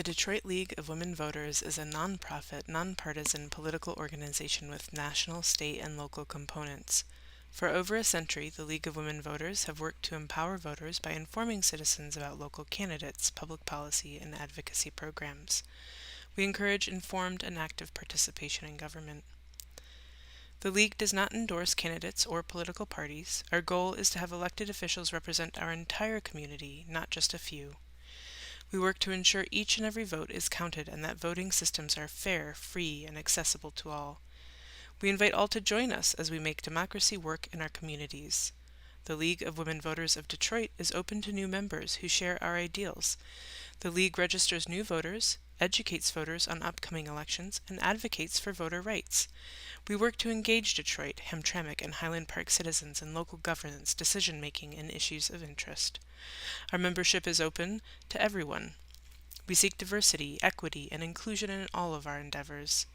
Detroit League of Women Voters is a nonprofit, nonpartisan political organization with national, state, and local components. For over a century, the League of Women Voters have worked to empower voters by informing citizens about local candidates, public policy, and advocacy programs. We encourage informed and active participation in government. The League does not endorse candidates or political parties. Our goal is to have elected officials represent our entire community, not just a few. We work to ensure each and every vote is counted and that voting systems are fair, free, and accessible to all. We invite all to join us as we make democracy work in our communities. The League of Women Voters of Detroit is open to new members who share our ideals. The League registers new voters, educates voters on upcoming elections, and advocates for voter rights. We work to engage Detroit, Hamtramck, and Highland Park citizens in local governance, decision-making, and issues of interest. Our membership is open to everyone. We seek diversity, equity, and inclusion in all of our endeavors.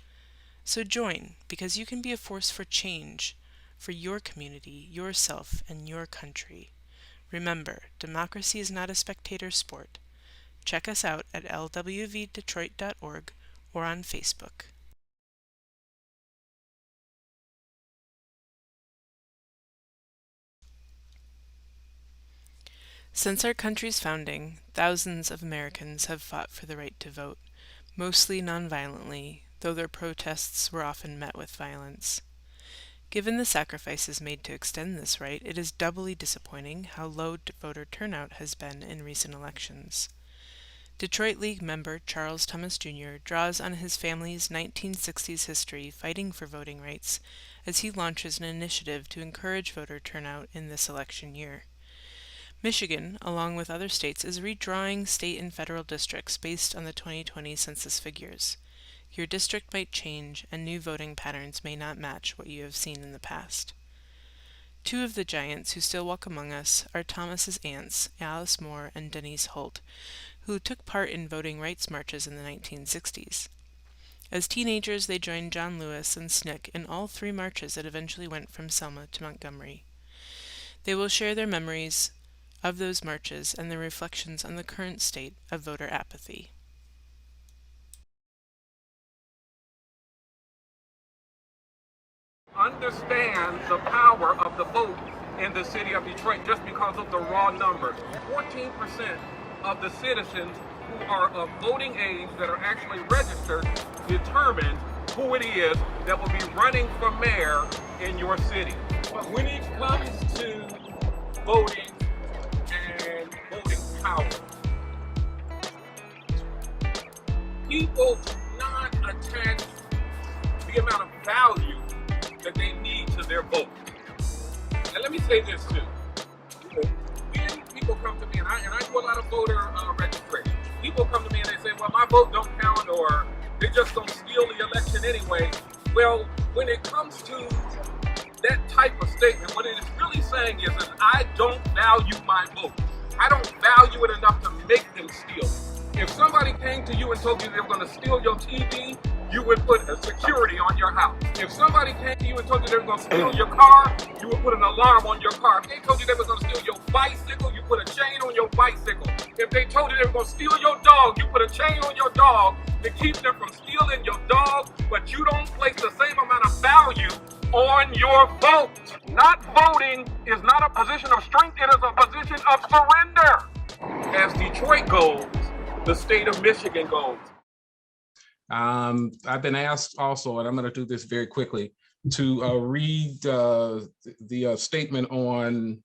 So join, because you can be a force for change, for your community, yourself, and your country. Remember, democracy is not a spectator sport. Check us out at lwvdetroit.org or on Facebook. Since our country's founding, thousands of Americans have fought for the right to vote, mostly nonviolently, though their protests were often met with violence. Given the sacrifices made to extend this right, it is doubly disappointing how low voter turnout has been in recent elections. Detroit League member Charles Thomas Jr. draws on his family's 1960s history fighting for voting rights as he launches an initiative to encourage voter turnout in this election year. Michigan, along with other states, is redrawing state and federal districts based on the 2020 census figures. Your district might change, and new voting patterns may not match what you have seen in the past. Two of the giants who still walk among us are Thomas's aunts, Alice Moore and Denise Holt, who took part in voting rights marches in the 1960s. As teenagers, they joined John Lewis and SNCC in all three marches that eventually went from Selma to Montgomery. They will share their memories of those marches and their reflections on the current state of voter apathy. Understand the power of the vote in the city of Detroit just because of the raw numbers. 14% of the citizens who are of voting age that are actually registered determine who it is that will be running for mayor in your city. But when it comes to voting and voting power, people do not attach the amount of value that they need to their vote. And let me say this too. When people come to me, and I do a lot of voter registration, people come to me and they say, well, my vote don't count, or they just don't steal the election anyway. Well, when it comes to that type of statement, what it is really saying is that I don't value my vote. I don't value it enough to make them steal. If somebody came to you and told you they were going to steal your TV, you would put a security on your house. If somebody came to you and told you they were going to steal your car, you would put an alarm on your car. If they told you they were going to steal your bicycle, you put a chain on your bicycle. If they told you they were going to steal your dog, you put a chain on your dog to keep them from stealing your dog, but you don't place the same amount of value on your vote. Not voting is not a position of strength, it is a position of surrender. As Detroit goes, the state of Michigan goes. I've been asked also, and I'm going to do this very quickly, to read the statement on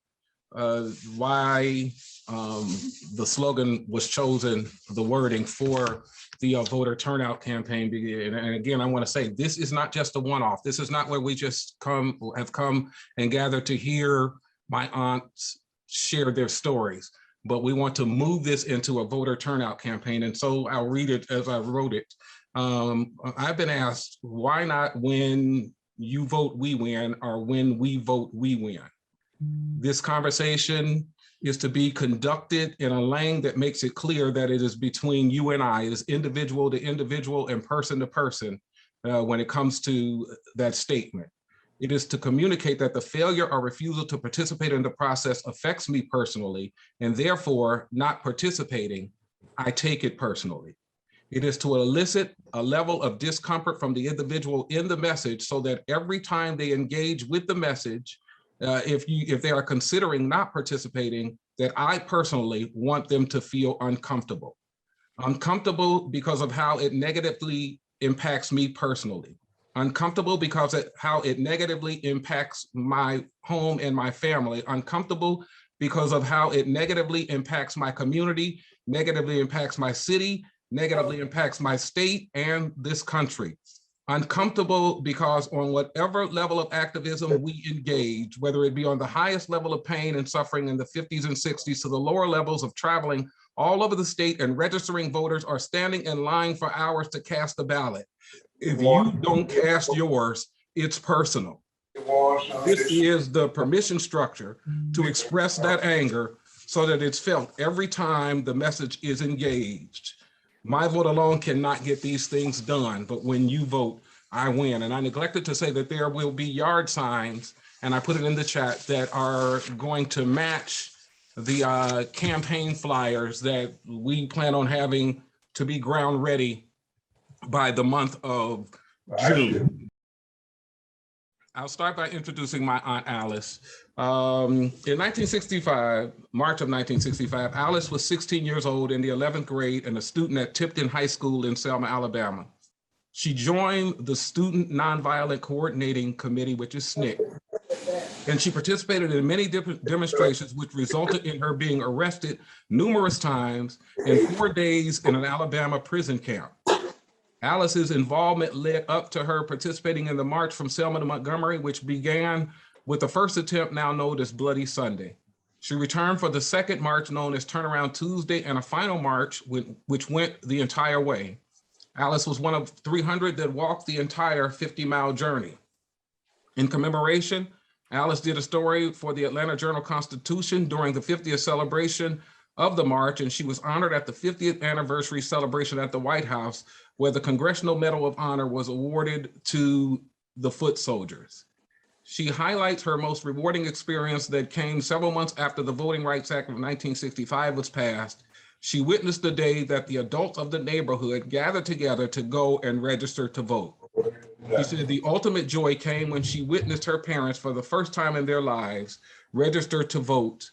why the slogan was chosen, the wording for the voter turnout campaign. And again, I want to say, this is not just a one-off. This is not where we just have come and gathered to hear my aunts share their stories, but we want to move this into a voter turnout campaign. And so I'll read it as I wrote it. I've been asked, why not when you vote, we win, or when we vote, we win? This conversation is to be conducted in a lane that makes it clear that it is between you and I, it is individual to individual and person to person when it comes to that statement. It is to communicate that the failure or refusal to participate in the process affects me personally, and therefore not participating, I take it personally. It is to elicit a level of discomfort from the individual in the message so that every time they engage with the message, if they are considering not participating, that I personally want them to feel uncomfortable. Uncomfortable because of how it negatively impacts me personally. Uncomfortable because of how it negatively impacts my home and my family. Uncomfortable because of how it negatively impacts my community, negatively impacts my city, negatively impacts my state and this country. Uncomfortable because on whatever level of activism we engage, whether it be on the highest level of pain and suffering in the 50s and 60s to the lower levels of traveling all over the state and registering voters or standing in line for hours to cast a ballot. If you don't cast yours, it's personal. This is the permission structure to express that anger so that it's felt every time the message is engaged. My vote alone cannot get these things done, but when you vote, I win. And I neglected to say that there will be yard signs, and I put it in the chat, that are going to match the campaign flyers that we plan on having to be ground ready by the month of June. I'll start by introducing my Aunt Alice. In 1965, March of 1965, Alice was 16 years old in the 11th grade and a student at Tipton High School in Selma, Alabama. She joined the Student Nonviolent Coordinating Committee, which is SNCC, and she participated in many different demonstrations, which resulted in her being arrested numerous times and 4 days in an Alabama prison camp. Alice's involvement led up to her participating in the march from Selma to Montgomery, which began with the first attempt now known as Bloody Sunday. She returned for the second march known as Turnaround Tuesday and a final march which went the entire way. Alice was one of 300 that walked the entire 50-mile journey. In commemoration, Alice did a story for the Atlanta Journal-Constitution during the 50th celebration of the march, and she was honored at the 50th anniversary celebration at the White House, where the Congressional Medal of Honor was awarded to the foot soldiers. She highlights her most rewarding experience that came several months after the Voting Rights Act of 1965 was passed. She witnessed the day that the adults of the neighborhood gathered together to go and register to vote. She said the ultimate joy came when she witnessed her parents for the first time in their lives register to vote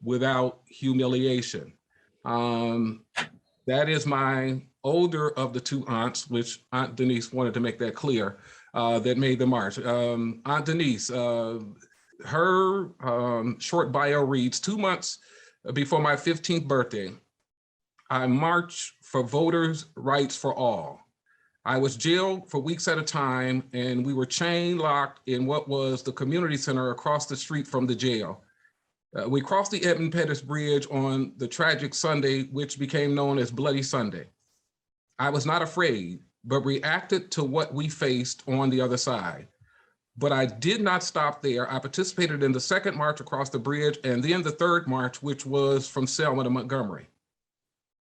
without humiliation. That is my older of the two aunts, which Aunt Denise wanted to make that clear, that made the march. Aunt Denise, her short bio reads, 2 months before my 15th birthday, I marched for voters' rights for all. I was jailed for weeks at a time, and we were chain locked in what was the community center across the street from the jail. We crossed the Edmund Pettus Bridge on the tragic Sunday, which became known as Bloody Sunday. I was not afraid, but reacted to what we faced on the other side. But I did not stop there. I participated in the second march across the bridge and then the third march, which was from Selma to Montgomery.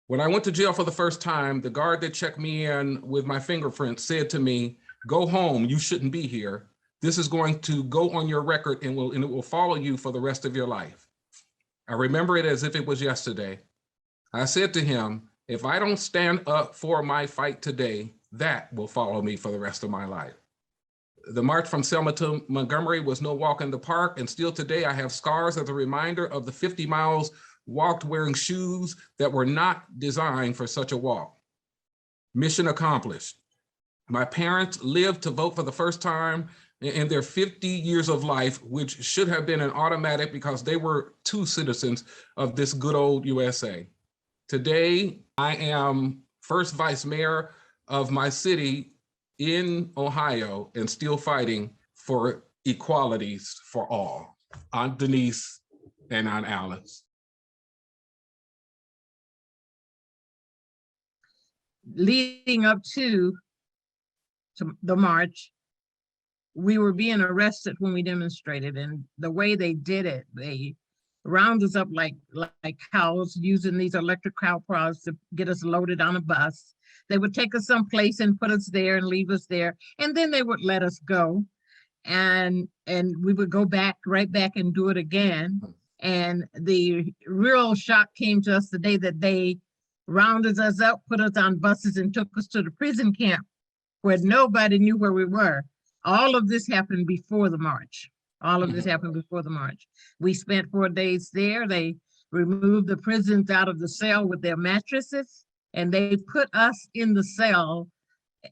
When I went to jail for the first time, the guard that checked me in with my fingerprints said to me, "Go home, you shouldn't be here. This is going to go on your record and it will follow you for the rest of your life." I remember it as if it was yesterday. I said to him, if I don't stand up for my fight today, that will follow me for the rest of my life. The march from Selma to Montgomery was no walk in the park, and still today I have scars as a reminder of the 50 miles walked wearing shoes that were not designed for such a walk. Mission accomplished. My parents lived to vote for the first time in their 50 years of life, which should have been an automatic because they were two citizens of this good old USA. Today, I am first vice mayor of my city in Ohio and still fighting for equalities for all. Aunt Denise and Aunt Alice. Leading up to the march, we were being arrested when we demonstrated, and the way they did it, they round us up like cows, using these electric cow prods to get us loaded on a bus. They would take us someplace and put us there and leave us there, and then they would let us go, and we would go back, right back, and do it again. And the real shock came to us the day that they rounded us up, put us on buses and took us to the prison camp where nobody knew where we were. All of this happened before the march. All of this happened before the march. We spent 4 days there. They removed the prisoners out of the cell with their mattresses, and they put us in the cell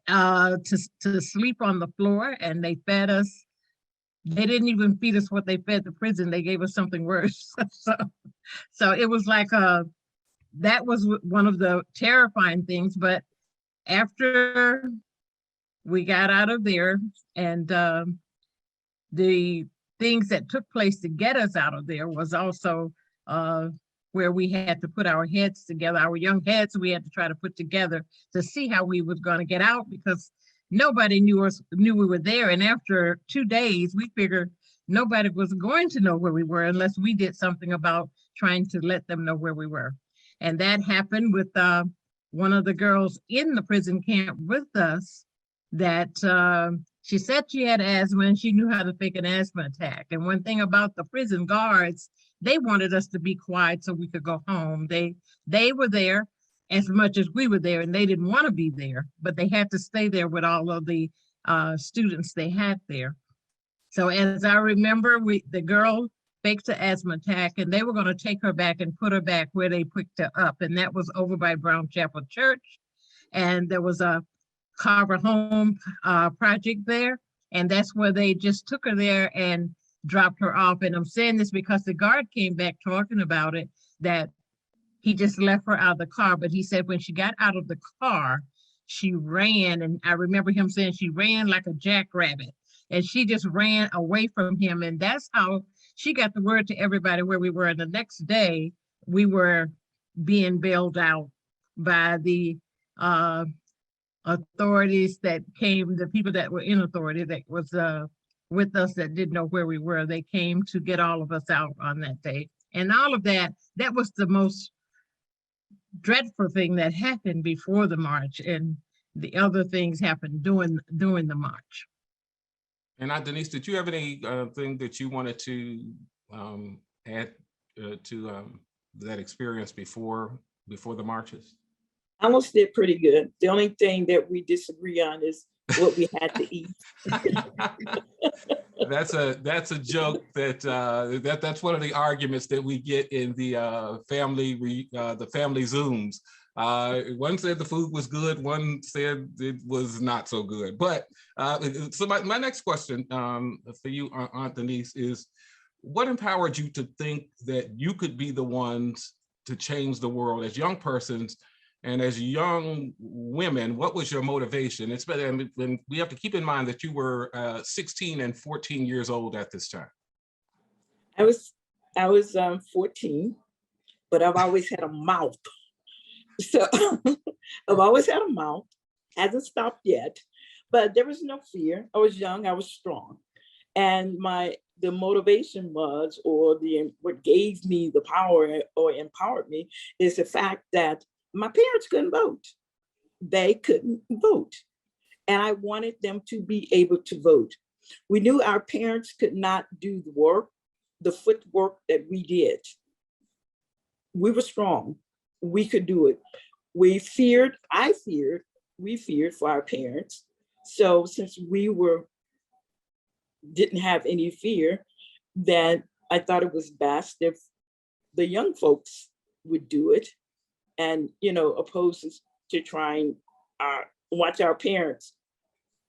to sleep on the floor, and they fed us. They didn't even feed us what they fed the prison. They gave us something worse. So it was like that was one of the terrifying things. But after we got out of there, and the things that took place to get us out of there was also where we had to put our heads together, our young heads we had to try to put together to see how we was going to get out, because nobody knew we were there. And after 2 days, we figured nobody was going to know where we were unless we did something about trying to let them know where we were. And that happened with one of the girls in the prison camp with us, that she said she had asthma and she knew how to fake an asthma attack. And one thing about the prison guards, they wanted us to be quiet so we could go home. They were there as much as we were there, and they didn't want to be there, but they had to stay there with all of the students they had there. So as I remember, the girl faked an asthma attack, and they were going to take her back and put her back where they picked her up, and that was over by Brown Chapel Church. And there was a Carver Home project there, and that's where they just took her there and dropped her off. And I'm saying this because the guard came back talking about it, that he just left her out of the car, but he said when she got out of the car, she ran, and I remember him saying she ran like a jackrabbit, and she just ran away from him, and that's how she got the word to everybody where we were. And the next day, we were being bailed out by the authorities that came, the people that were in authority that was with us that didn't know where we were. They came to get all of us out on that day. And all of that, that was the most dreadful thing that happened before the march, and the other things happened during the march. And Denise, did you have any thing that you wanted to add to that experience before the marches? I almost did pretty good. The only thing that we disagree on is what we had to eat. That's a joke that's one of the arguments that we get in the family Zooms. One said the food was good, one said it was not so good. But so my next question for you, Aunt Denise, is what empowered you to think that you could be the ones to change the world as young persons and as young women? What was your motivation? And we have to keep in mind that you were 16 and 14 years old at this time. I was 14, but I've always had a mouth. So I've always had a mouth, hasn't stopped yet, but there was no fear. I was young, I was strong. And the motivation was, or what gave me the power or empowered me, is the fact that my parents couldn't vote. They couldn't vote. And I wanted them to be able to vote. We knew our parents could not do the work, the footwork that we did. We were strong. We could do it. We feared for our parents. So since we didn't have any fear, then I thought it was best if the young folks would do it, and opposed to trying watch our parents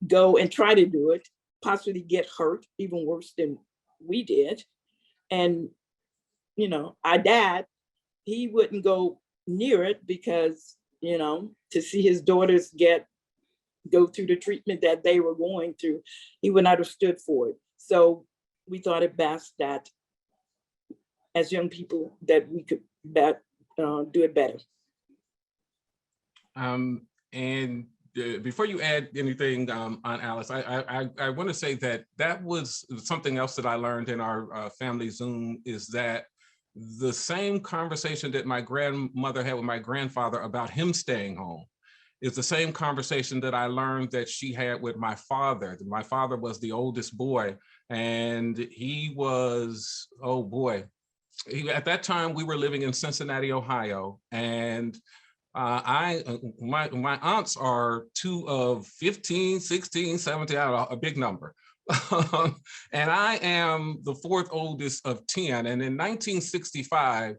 go and try to do it, possibly get hurt even worse than we did. And our dad, he wouldn't go near it because to see his daughters go through the treatment that they were going through, he would not have stood for it. So we thought it best that as young people that we could do it better. And before you add anything on Alice, I want to say that was something else that I learned in our family Zoom, is that the same conversation that my grandmother had with my grandfather about him staying home is the same conversation that I learned that she had with my father. My father was the oldest boy, and he was, at that time we were living in Cincinnati, Ohio, and My aunts are two of 15, 16, 17, I don't know, a big number. And I am the fourth oldest of 10. And in 1965,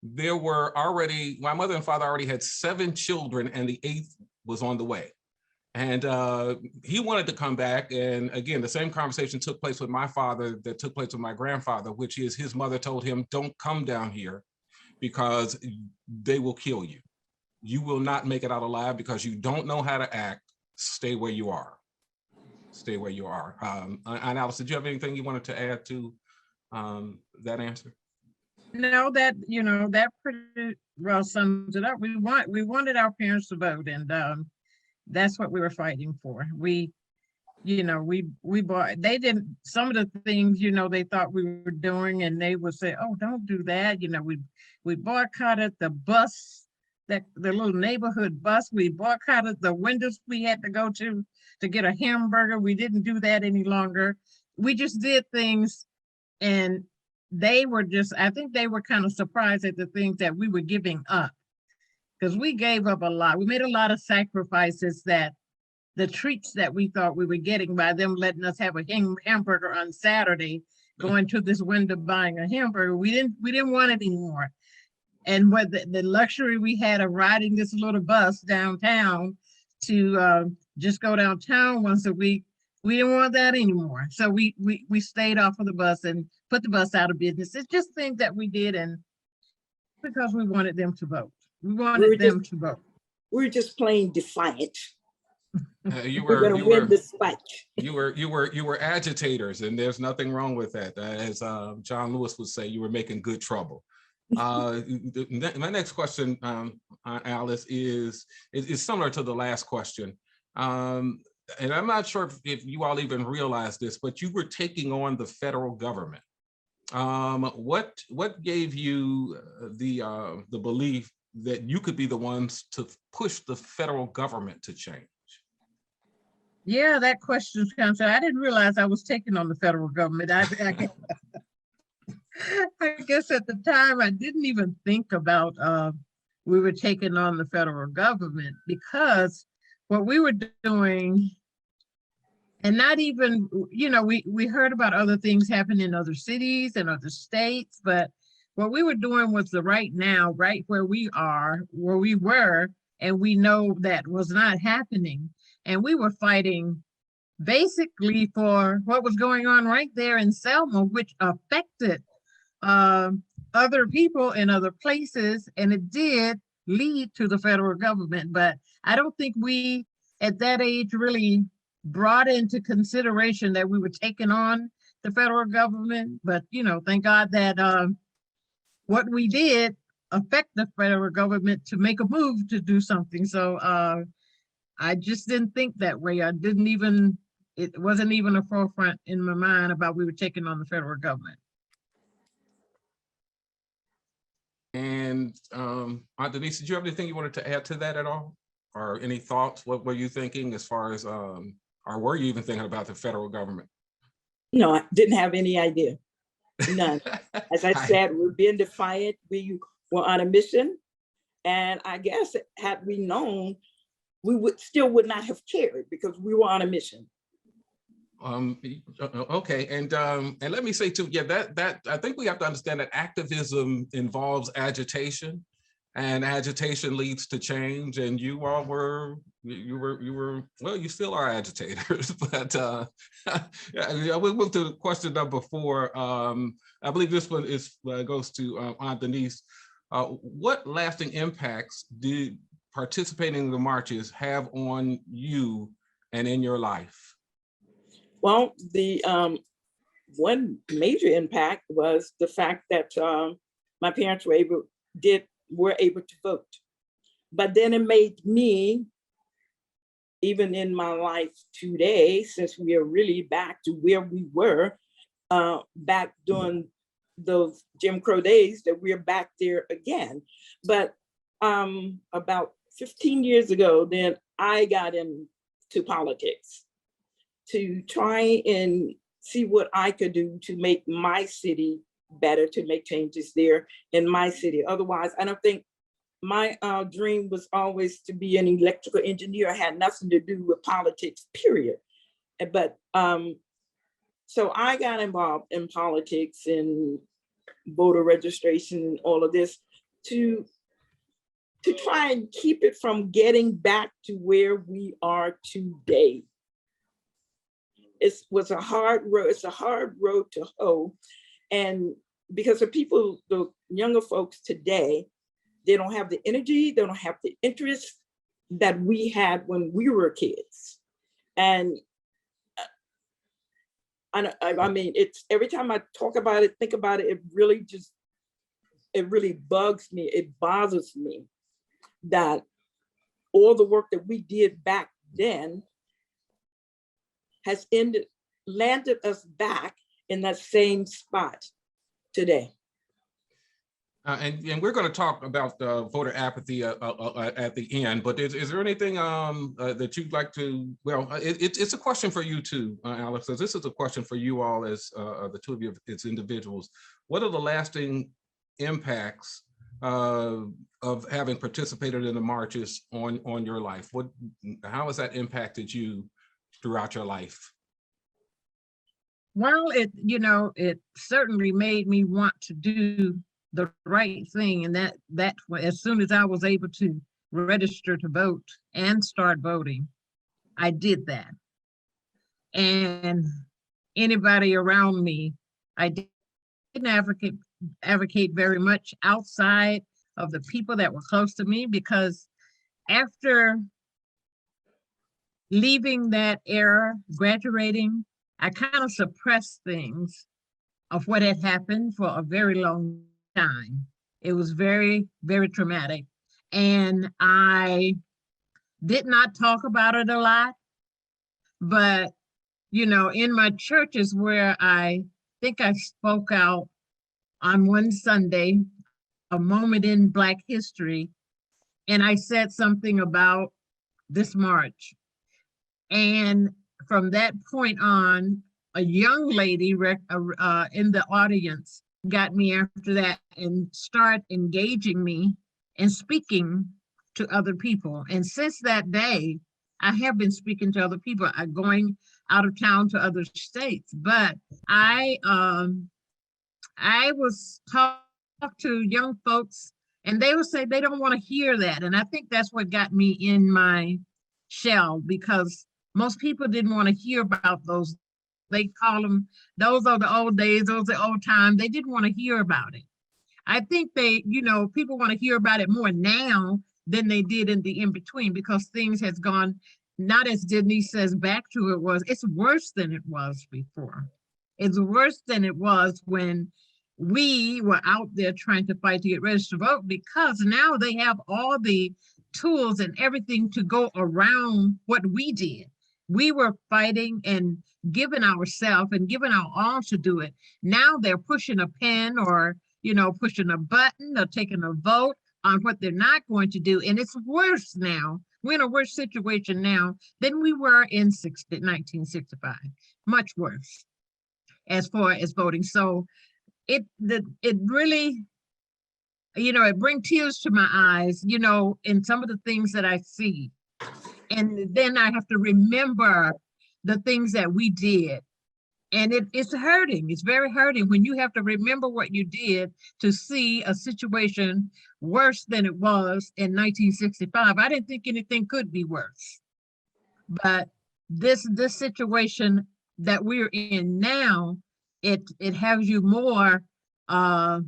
there were already, my mother and father already had 7 children, and the 8th was on the way. And he wanted to come back. And again, the same conversation took place with my father that took place with my grandfather, which is his mother told him, don't come down here because they will kill you. You will not make it out alive because you don't know how to act. Stay where you are. Stay where you are. And Alice, did you have anything you wanted to add to that answer? No, that, that pretty well sums it up. We wanted our parents to vote, and that's what we were fighting for. We bought, they didn't, some of the things, they thought we were doing, and they would say, oh, don't do that. We boycotted the bus, the little neighborhood bus. We boycotted the windows we had to go to get a hamburger. We didn't do that any longer. We just did things, and they were just, I think they were kind of surprised at the things that we were giving up, because we gave up a lot. We made a lot of sacrifices that the treats that we thought we were getting by them letting us have a hamburger on Saturday, going to this window buying a hamburger, we didn't want it anymore. And what the luxury we had of riding this little bus downtown to just go downtown once a week, we didn't want that anymore. So we stayed off of the bus and put the bus out of business. It's just things that we did, and because we wanted them to vote. We wanted them to vote. We were just playing defiant. You We're going to win this fight. You were agitators, and there's nothing wrong with that. As John Lewis would say, you were making good trouble. My next question, Alice, is similar to the last question. And I'm not sure if you all even realize this, but you were taking on the federal government. What gave you the belief that you could be the ones to push the federal government to change? Yeah, that question comes. I didn't realize I was taking on the federal government. I guess at the time I didn't even think about we were taking on the federal government, because what we were doing, and not even, we heard about other things happening in other cities and other states, but what we were doing was the right now, right where we were, and we know that was not happening. And we were fighting basically for what was going on right there in Selma, which affected other people in other places, and it did lead to the federal government. But I don't think we, at that age, really brought into consideration that we were taking on the federal government. But, thank God that what we did affect the federal government to make a move to do something. So I just didn't think that way. It wasn't even a forefront in my mind about we were taking on the federal government. And Aunt Denise, did you have anything you wanted to add to that at all? Or any thoughts? What were you thinking as far as, or were you even thinking about the federal government? No, I didn't have any idea. None. As I said, we're being defiant. We were on a mission. And I guess had we known, we would not have cared, because we were on a mission. Okay, and let me say too, yeah, that I think we have to understand that activism involves agitation, and agitation leads to change. And you all were, well, you still are agitators, but yeah, we'll move to question number 4. I believe this one goes to Aunt Denise. What lasting impacts did participating in the marches have on you and in your life? Well, the one major impact was the fact that my parents were able to vote. But then it made me, even in my life today, since we are really back to where we were back during those Jim Crow days, that we're back there again. But about 15 years ago, then I got into politics to try and see what I could do to make my city better, to make changes there in my city. Otherwise, I don't think my dream was always to be an electrical engineer. It had nothing to do with politics, period. But so I got involved in politics and voter registration and all of this to try and keep it from getting back to where we are today. It was a hard road. It's a hard road to hoe. And because the people, the younger folks today, they don't have the energy, they don't have the interest that we had when we were kids. And I mean, it's every time I talk about it, think about it, it really bugs me. It bothers me that all the work that we did back then has landed us back in that same spot today. And we're going to talk about voter apathy at the end, but is there anything that you'd like to, well, it's a question for you too, Alex, as this is a question for you all as the two of you as individuals. What are the lasting impacts of having participated in the marches on your life? How has that impacted you throughout your life? Well, it certainly made me want to do the right thing. And that as soon as I was able to register to vote and start voting, I did that. And anybody around me, I didn't advocate very much outside of the people that were close to me, because after leaving that era, graduating, I kind of suppressed things of what had happened for a very long time. It was very, very traumatic. And I did not talk about it a lot, but, in my churches where I think I spoke out on one Sunday, a moment in Black history, and I said something about this march. And from that point on, a young lady in the audience got me after that and started engaging me and speaking to other people. And since that day, I have been speaking to other people. I'm going out of town to other states, but I was talked to young folks, and they would say they don't want to hear that. And I think that's what got me in my shell, because most people didn't want to hear about those. They call them, those are the old days, those are old times. They didn't want to hear about it. I think people want to hear about it more now than they did in the in-between, because things has gone, not as Denise says, back to it's worse than it was before. It's worse than it was when we were out there trying to fight to get registered to vote, because now they have all the tools and everything to go around what we did. We were fighting and giving ourselves and giving our all to do it. Now they're pushing a pen or, pushing a button or taking a vote on what they're not going to do. And it's worse now. We're in a worse situation now than we were in 1965, much worse as far as voting. So it really, it brings tears to my eyes, in some of the things that I see. And then I have to remember the things that we did. And it's hurting. It's very hurting when you have to remember what you did to see a situation worse than it was in 1965. I didn't think anything could be worse. But this situation that we're in now, it has you more, I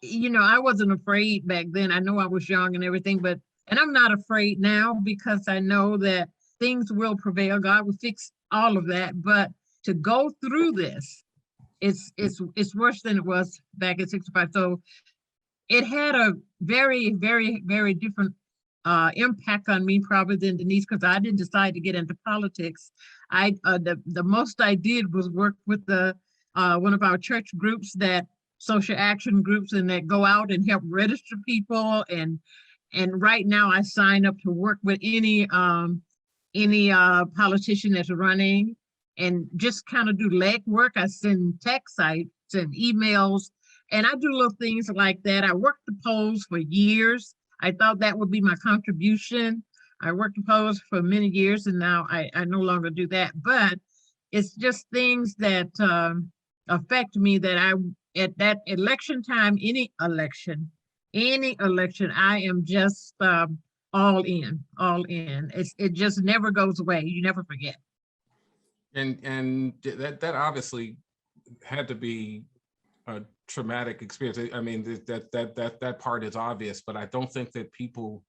wasn't afraid back then. I know I was young and everything, and I'm not afraid now, because I know that things will prevail. God will fix all of that. But to go through this, it's worse than it was back in 65. So it had a very, very, very different impact on me probably than Denise, because I didn't decide to get into politics. The most I did was work with one of our church groups, that social action groups, and that go out and help register people. And right now I sign up to work with any politician that's running, and just kind of do leg work. I send texts, I send emails, and I do little things like that. I worked the polls for years. I thought that would be my contribution. I worked in politics for many years and now I no longer do that, but it's just things that affect me that at that election time, any election, I am just all in. It just never goes away. You never forget. And that obviously had to be a traumatic experience. I mean, that part is obvious, but I don't think that people,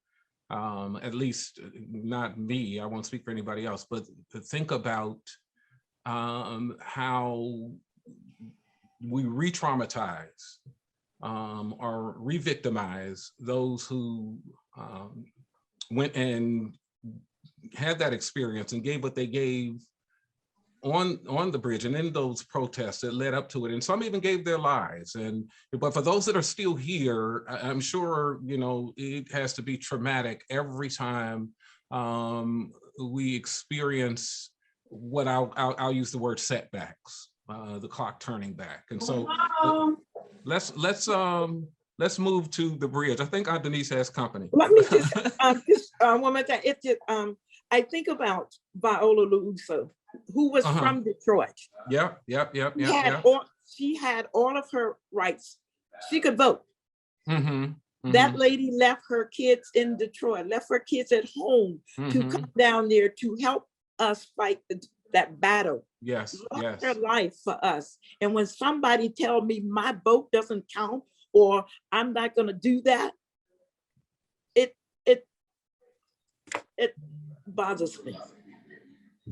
at least not me, I won't speak for anybody else, but to think about how we re-traumatize or re-victimize those who went and had that experience and gave what they gave on the bridge and in those protests that led up to it, and some even gave their lives. But for those that are still here, I'm sure, you know, it has to be traumatic every time we experience what I'll use the word setbacks, the clock turning back. And so let's move to the bridge. I think Aunt Denise has company. Let me just one more time. It's just I think about Viola Liuzzo, who was from Detroit. Yep. She had all of her rights. She could vote. Mm-hmm. That lady left her kids in Detroit, left her kids at home to come down there to help us fight that battle. Yes. Her life for us. And when somebody tell me my vote doesn't count or I'm not going to do that, it bothers me.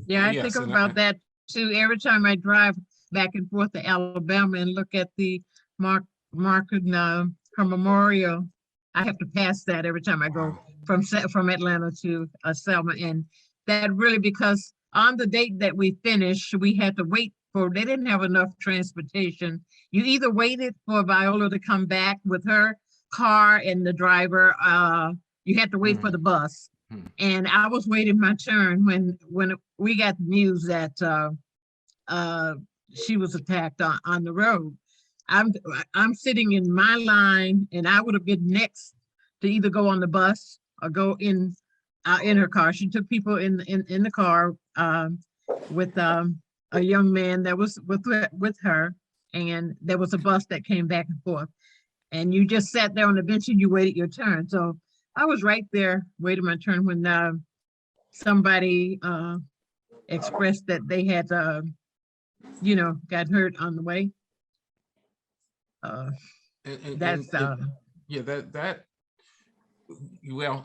Yeah, I think about that too. Every time I drive back and forth to Alabama and look at the her memorial, I have to pass that every time I go from Atlanta to Selma. And that really, because on the date that we finished, we had to wait they didn't have enough transportation. You either waited for Viola to come back with her car and the driver, you had to wait for the bus. And I was waiting my turn when we got the news that she was attacked on the road. I'm sitting in my line, and I would have been next to either go on the bus or go in her car. She took people in the car with a young man that was with her, and there was a bus that came back and forth. And you just sat there on the bench and you waited your turn. So I was right there waiting my turn when somebody expressed that they had, got hurt on the way. Well,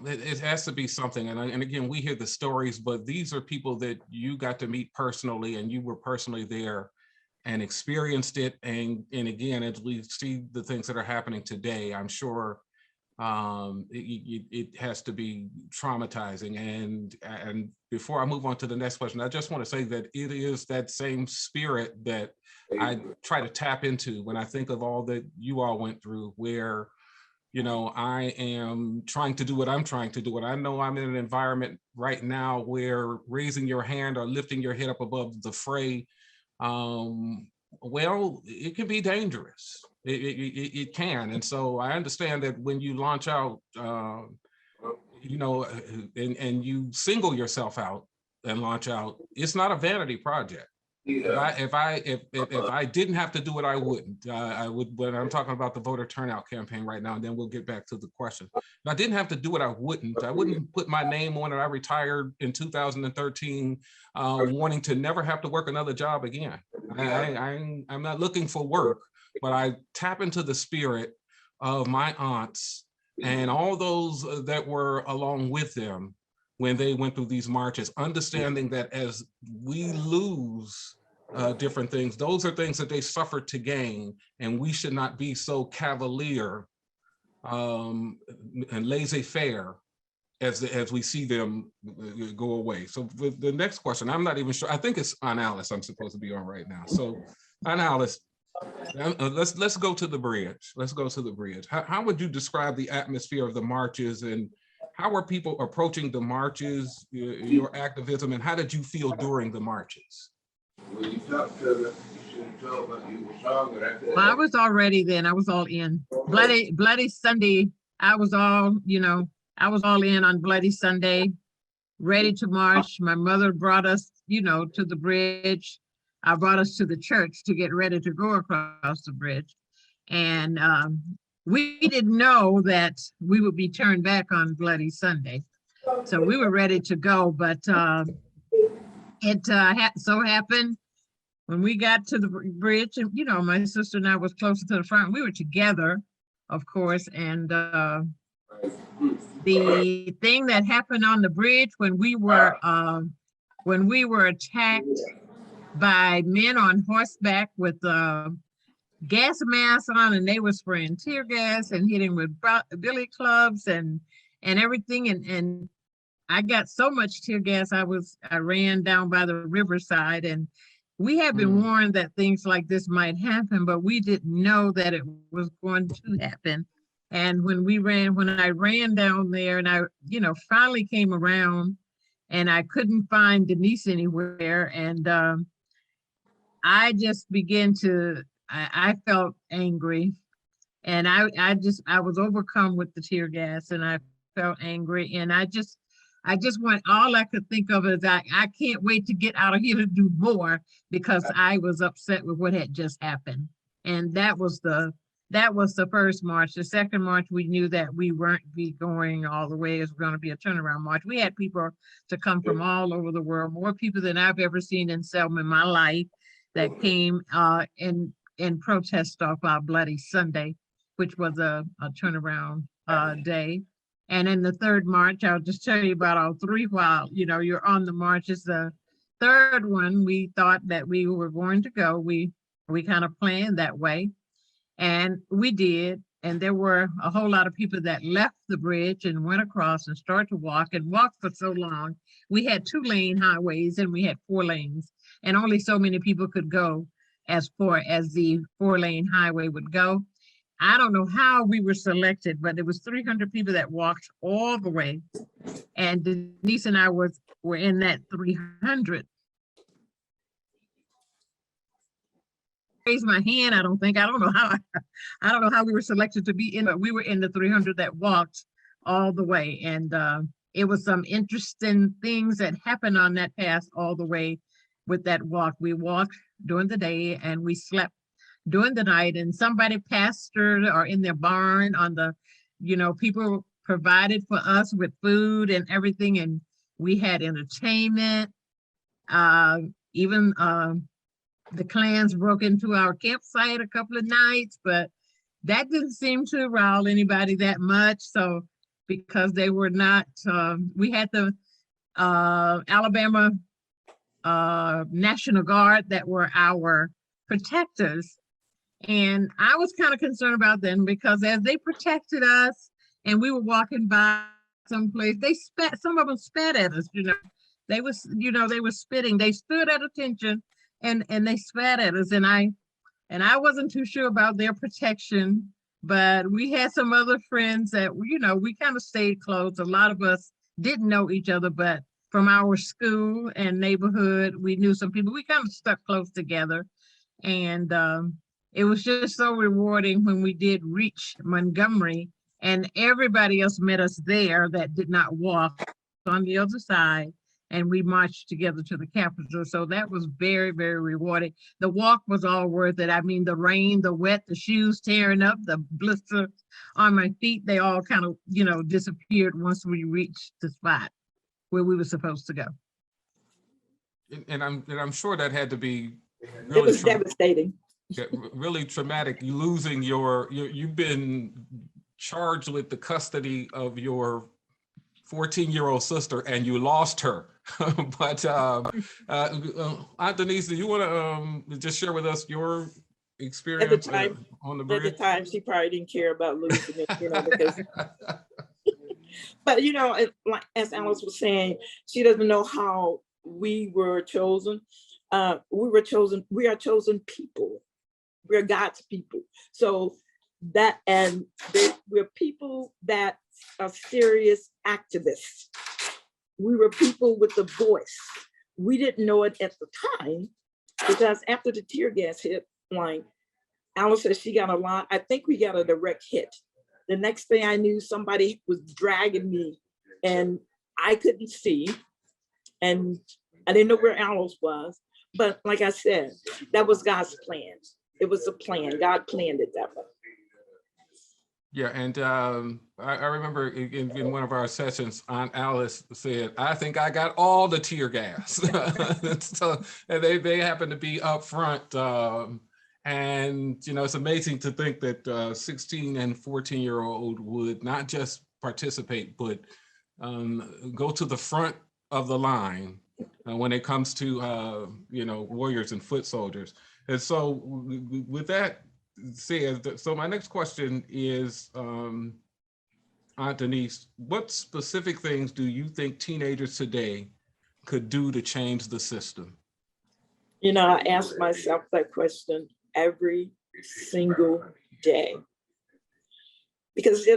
it has to be something. And again, we hear the stories, but these are people that you got to meet personally, and you were personally there and experienced it. And again, as we see the things that are happening today, I'm sure it has to be traumatizing. And before I move on to the next question, I just want to say that it is that same spirit that I try to tap into when I think of all that you all went through, where, you know, I am trying to do what I'm trying to do. And I know I'm in an environment right now where raising your hand or lifting your head up above the fray, well, it can be dangerous. It can. And so I understand that when you launch out, you know, and you single yourself out and launch out, it's not a vanity project. Yeah. If I didn't have to do it, I wouldn't. I would, when I'm talking about the voter turnout campaign right now, and then we'll get back to the question. If I didn't have to do it, I wouldn't. I wouldn't put my name on it. I retired in 2013, wanting to never have to work another job again. I'm not looking for work, but I tap into the spirit of my aunts and all those that were along with them when they went through these marches, understanding that as we lose different things, those are things that they suffered to gain, and we should not be so cavalier and laissez-faire as we see them go away. So with the next question, I'm not even sure, I think it's on Alice I'm supposed to be on right now. So on Alice, let's go to the bridge. Let's go to the bridge. How would you describe the atmosphere of the marches, and how were people approaching the marches, your activism, and how did you feel during the marches? Well, I was already then, I was all in. Bloody Sunday I was all, I was all in on Bloody Sunday, ready to march. My mother brought us, to the bridge. I brought us to the church to get ready to go across the bridge. And we didn't know that we would be turned back on Bloody Sunday. So we were ready to go, but it so happened when we got to the bridge, and my sister and I was closer to the front. We were together, of course, and the thing that happened on the bridge when we were attacked by men on horseback with gas masks on, and they were spraying tear gas and hitting with billy clubs and everything, and I got so much tear gas, I ran down by the riverside, and we had been warned that things like this might happen, but we didn't know that it was going to happen. And when I ran down there, and I, finally came around, and I couldn't find Denise anywhere, and I just began to, I felt angry, and I was overcome with the tear gas, and I felt angry, and I just went, all I could think of is I can't wait to get out of here to do more, because I was upset with what had just happened. And that was the first march. The second march, we knew that we weren't be going all the way. It was going to be a turnaround march. We had people to come from all over the world, more people than I've ever seen in Selma in my life, that came in protest of our Bloody Sunday, which was a turnaround day. And in the third march, I'll just tell you about all three while, you're on the march. It's the third one. We thought that we were going to go. We kind of planned that way, and we did. And there were a whole lot of people that left the bridge and went across and started to walk for so long. We had 2-lane highways and we had 4 lanes, and only so many people could go as far as the 4-lane highway would go. I don't know how we were selected, but it was 300 people that walked all the way. And Denise and I were in that 300. Raise my hand, I don't know how we were selected to be in, but we were in the 300 that walked all the way. And it was some interesting things that happened on that path all the way with that walk. We walked during the day and we slept during the night, and somebody pastored or in their barn on the, people provided for us with food and everything, and we had entertainment. Even the clans broke into our campsite a couple of nights, but that didn't seem to rile anybody that much. So because they were not, we had the Alabama National Guard that were our protectors. And I was kind of concerned about them, because as they protected us and we were walking by someplace, some of them spat at us, they were spitting, they stood at attention and they spat at us. And I wasn't too sure about their protection, but we had some other friends that, we kind of stayed close. A lot of us didn't know each other, but from our school and neighborhood, we knew some people. We kind of stuck close together. And it was just so rewarding when we did reach Montgomery, and everybody else met us there that did not walk on the other side, and we marched together to the Capitol. So that was very, very rewarding. The walk was all worth it. I mean, the rain, the wet, the shoes tearing up, the blister on my feet, they all kind of, disappeared once we reached the spot where we were supposed to go. And I'm sure that had to be really, it was devastating. Really traumatic. You losing you've been charged with the custody of your 14-year-old sister, and you lost her. But Aunt Denise, do you want to just share with us your experience at the time, on the bridge? At the time, she probably didn't care about losing it, because. But like as Alice was saying, she doesn't know how we were chosen. We are chosen people. We're God's people. So that, and we're people that are serious activists. We were people with a voice. We didn't know it at the time, because after the tear gas hit, like Alice said, she got a lot. I think we got a direct hit The next thing I knew, somebody was dragging me and I couldn't see. And I didn't know where Alice was. But like I said, that was God's plan. It was a plan. God planned it that way. Yeah, and I remember in one of our sessions, Aunt Alice said, "I think I got all the tear gas." So and they happen to be up front, and it's amazing to think that 16 and 14-year-old would not just participate, but go to the front of the line when it comes to warriors and foot soldiers. And so with that said, so my next question is, Aunt Denise, what specific things do you think teenagers today could do to change the system? I ask myself that question every single day, because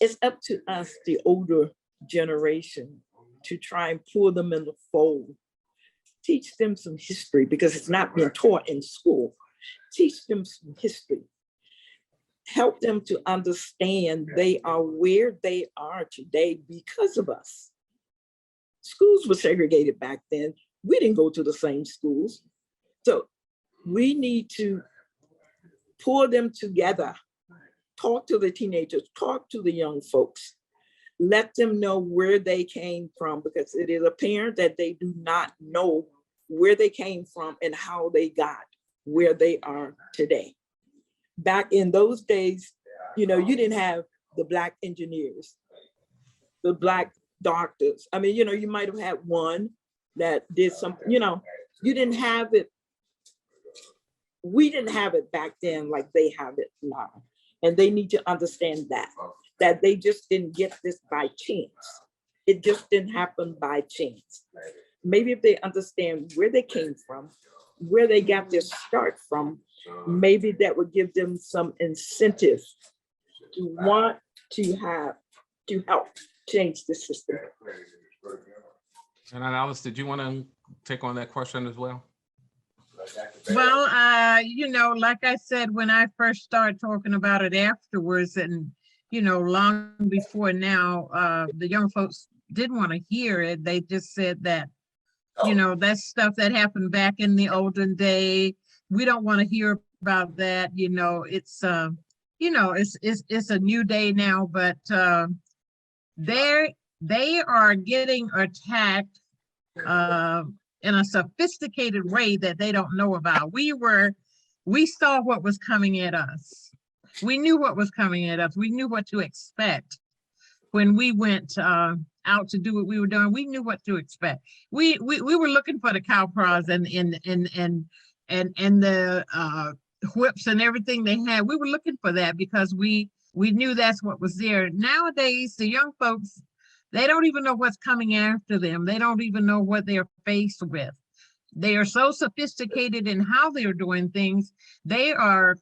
it's up to us, the older generation, to try and pull them in the fold. Teach them some history, because it's not being taught in school. Teach them some history. Help them to understand they are where they are today because of us. Schools were segregated back then. We didn't go to the same schools. So we need to pull them together. Talk to the teenagers, talk to the young folks. Let them know where they came from, because it is apparent that they do not know where they came from and how they got where they are today. Back in those days, you didn't have the Black engineers, the Black doctors. I mean, you might have had one that did something, you didn't have it. We didn't have it back then like they have it now. And they need to understand that they just didn't get this by chance. It just didn't happen by chance. Maybe if they understand where they came from, where they got their start from, maybe that would give them some incentive to want to help change the system. And Alice, did you want to take on that question as well? Well, like I said, when I first started talking about it afterwards, and, long before now, the young folks didn't want to hear it. They just said that, that's stuff that happened back in the olden day. We don't want to hear about that. It's a new day now, but they are getting attacked in a sophisticated way that they don't know about. We saw what was coming at us. We knew what was coming at us. We knew what to expect when we went out to do what we were doing. We knew what to expect. We were looking for the cow prods and the whips and everything they had. We were looking for that because we knew that's what was there. Nowadays, the young folks, they don't even know what's coming after them. They don't even know what they're faced with. They are so sophisticated in how they're doing things. They are,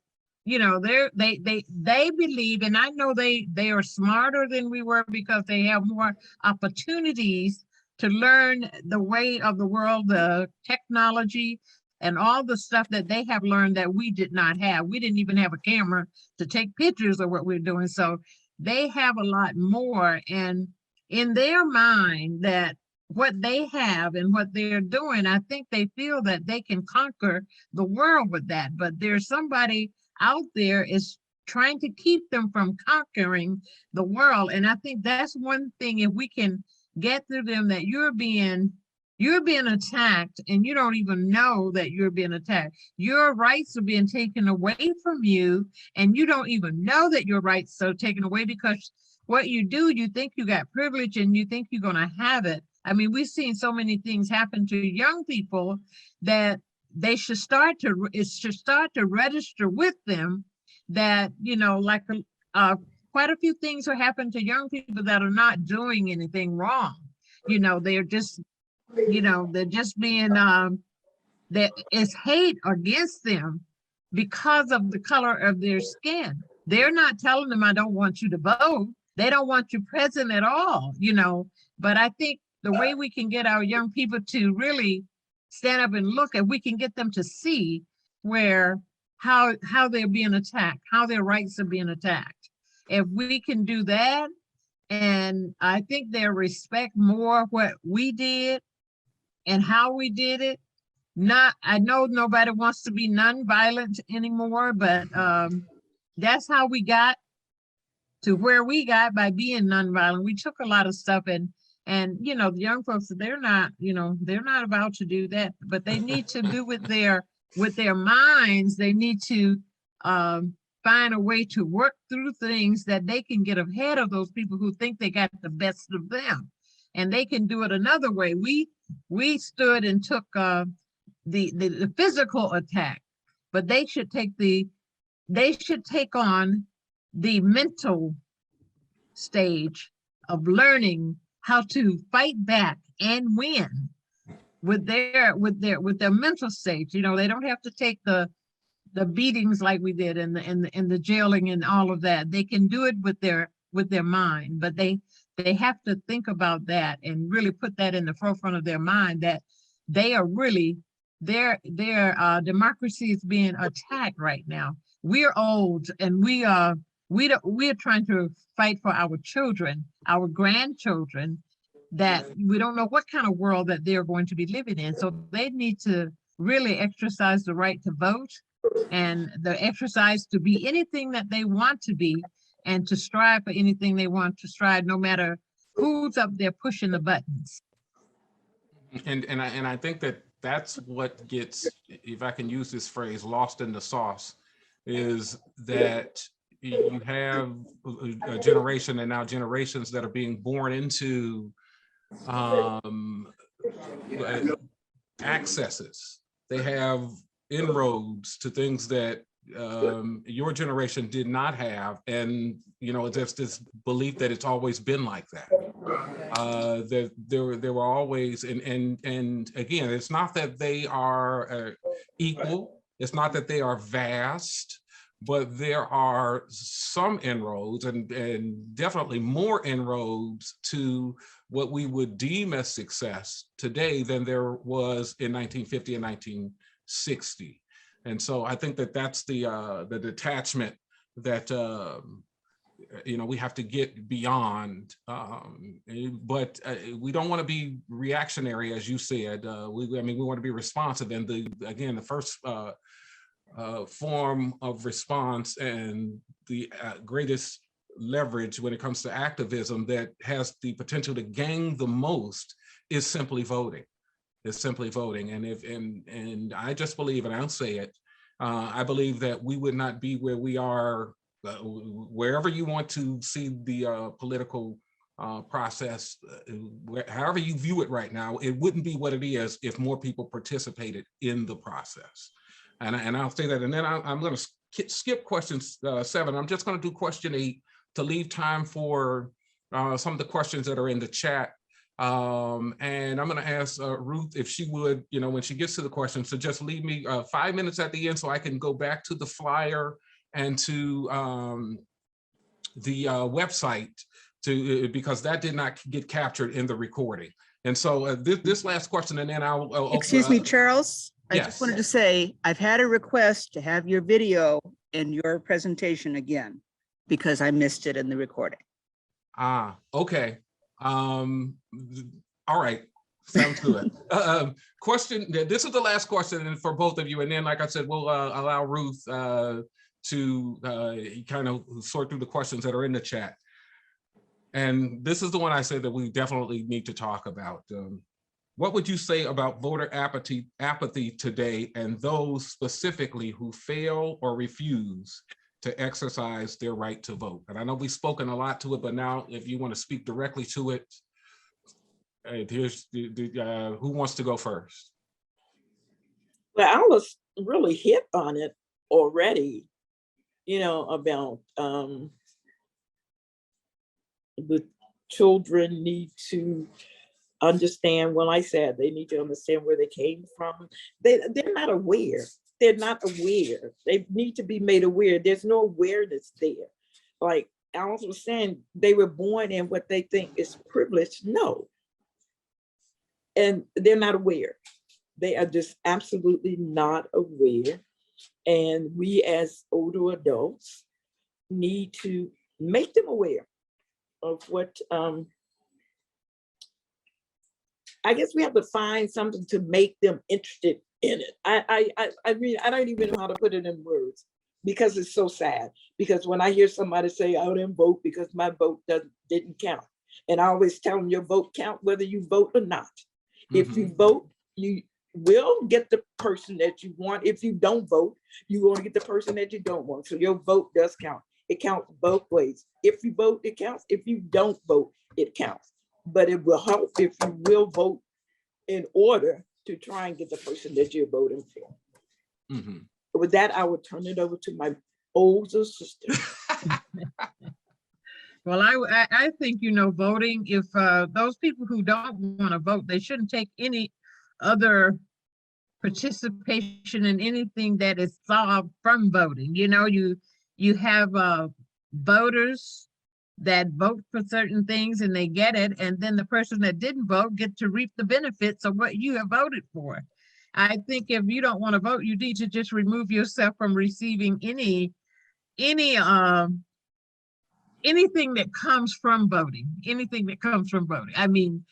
they believe, and I know they are smarter than we were because they have more opportunities to learn the way of the world, the technology, and all the stuff that they have learned that we did not have. We didn't even have a camera to take pictures of what we're doing. So they have a lot more, and in their mind, that what they have and what they're doing, I think they feel that they can conquer the world with that. But there's somebody out there is trying to keep them from conquering the world. And I think that's one thing, if we can get through them, that you're being attacked and you don't even know that you're being attacked. Your rights are being taken away from you and you don't even know that your rights are taken away, because what you do, you think you got privilege and you think you're going to have it. I mean, we've seen so many things happen to young people that they should start to register with them that, like quite a few things are happening to young people that are not doing anything wrong. They're just, they're just being, that is hate against them because of the color of their skin. They're not telling them, I don't want you to vote. They don't want you present at all, But I think the way we can get our young people to really stand up and look, and we can get them to see where how they're being attacked, how their rights are being attacked. If we can do that, and I think they'll respect more what we did and how we did it. I know nobody wants to be nonviolent anymore, but that's how we got to where we got by being nonviolent. We took a lot of stuff, and you know, the young folks, they're not about to do that, but they need to do with their minds. They need to find a way to work through things that they can get ahead of those people who think they got the best of them, and they can do it another way. We stood and took the physical attack, but they should take on the mental stage of learning how to fight back and win with their mental stage. You know, they don't have to take the beatings like we did and the jailing and all of that. They can do it with their mind, but they have to think about that and really put that in the forefront of their mind, that they are really their democracy is being attacked right now. We're old, and we're trying to fight for our children, our grandchildren, that we don't know what kind of world that they're going to be living in. So they need to really exercise the right to vote, and the exercise to be anything that they want to be, and to strive for anything they want to strive, no matter who's up there pushing the buttons. And I think that's what gets, if I can use this phrase, lost in the sauce, is that you have a generation, and now generations, that are being born into accesses. They have inroads to things that your generation did not have, and you know, there's this belief that it's always been like that. There were always, and again, it's not that they are equal, it's not that they are vast, but there are some inroads, and definitely more inroads to what we would deem as success today than there was in 1950 and 1960. And so I think that that's the detachment that you know, we have to get beyond. But we don't want to be reactionary, as you said. I mean, we want to be responsive. And again, the first form of response and the greatest leverage when it comes to activism that has the potential to gain the most is simply voting. Is simply voting. And I just believe, and I'll say it, I believe that we would not be where we are, wherever you want to see the political process, however you view it right now, it wouldn't be what it is if more people participated in the process. And I'll say that, and then I'm going to skip question 7. I'm just going to do question 8 to leave time for some of the questions that are in the chat. And I'm going to ask Ruth if she would, you know, when she gets to the questions, to just leave me 5 minutes at the end so I can go back to the flyer and to the website, because that did not get captured in the recording. And so this last question, and then I'll excuse me, Charles. I yes. just wanted to say, I've had a request to have your video in your presentation again, because I missed it in the recording. Ah, okay. All right, sounds good. Question, this is the last question for both of you, and then, like I said, we'll allow Ruth to kind of sort through the questions that are in the chat. And this is the one I said that we definitely need to talk about. What would you say about voter apathy today, and those specifically who fail or refuse to exercise their right to vote? And I know we've spoken a lot to it, but now if you want to speak directly to it, here's who wants to go first? Well, I was really hit on it already, you know, about the children need to understand. Well, I said they need to understand where they came from. They're not aware. They're not aware. They need to be made aware. There's no awareness there. Like Alice was saying, they were born in what they think is privilege. No. And they're not aware. They are just absolutely not aware. And we as older adults need to make them aware of what, I guess we have to find something to make them interested in it. I mean, I don't even know how to put it in words because it's so sad. Because when I hear somebody say, I didn't vote because my vote didn't count. And I always tell them your vote count whether you vote or not. If you vote, you will get the person that you want. If you don't vote, you're going to get the person that you don't want. So your vote does count. It counts both ways. If you vote, it counts. If you don't vote, it counts. But it will help if you will vote in order to try and get the person that you're voting for. With that, I will turn it over to my older sister. Well, I think, you know, voting, if those people who don't want to vote, they shouldn't take any other participation in anything that is solved from voting. You know, you have voters that vote for certain things and they get it, and then the person that didn't vote get to reap the benefits of what you have voted for. I think if you don't want to vote, you need to just remove yourself from receiving anything that comes from voting, I mean,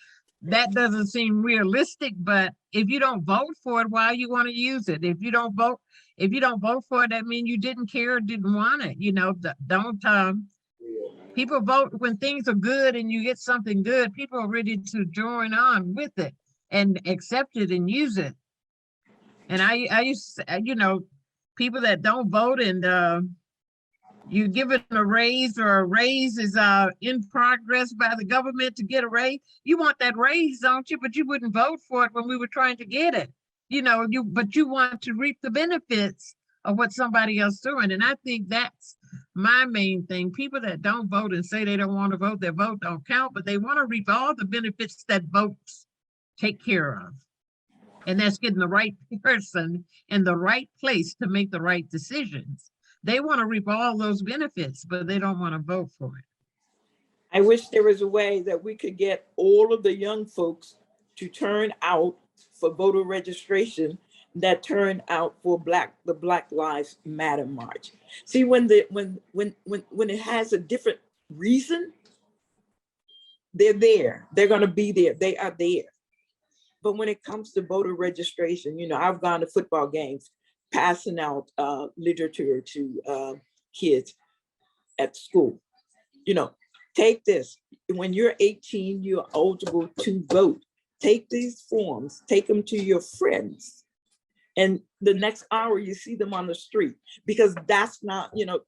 that doesn't seem realistic, but if you don't vote for it, why you want to use it? If you don't vote for it, that means you didn't care or didn't want it. You know, don't people vote when things are good and you get something good, people are ready to join on with it and accept it and use it. And I used to, you know, people that don't vote and you give it a raise, or a raise is in progress by the government to get a raise. You want that raise, don't you? But you wouldn't vote for it when we were trying to get it. You know, but you want to reap the benefits of what somebody else doing. And I think that's my main thing. People that don't vote and say they don't want to vote, their vote don't count, but they want to reap all the benefits that votes take care of. And that's getting the right person in the right place to make the right decisions. They want to reap all those benefits, but they don't want to vote for it. I wish there was a way that we could get all of the young folks to turn out for voter registration that turn out for the Black Lives Matter March. See, when it has a different reason, they're there. They're going to be there. They are there. But when it comes to voter registration, you know, I've gone to football games, passing out literature to kids at school. You know, take this. When you're 18, you're eligible to vote. Take these forms, take them to your friends. And the next hour you see them on the street, because that's not, you know,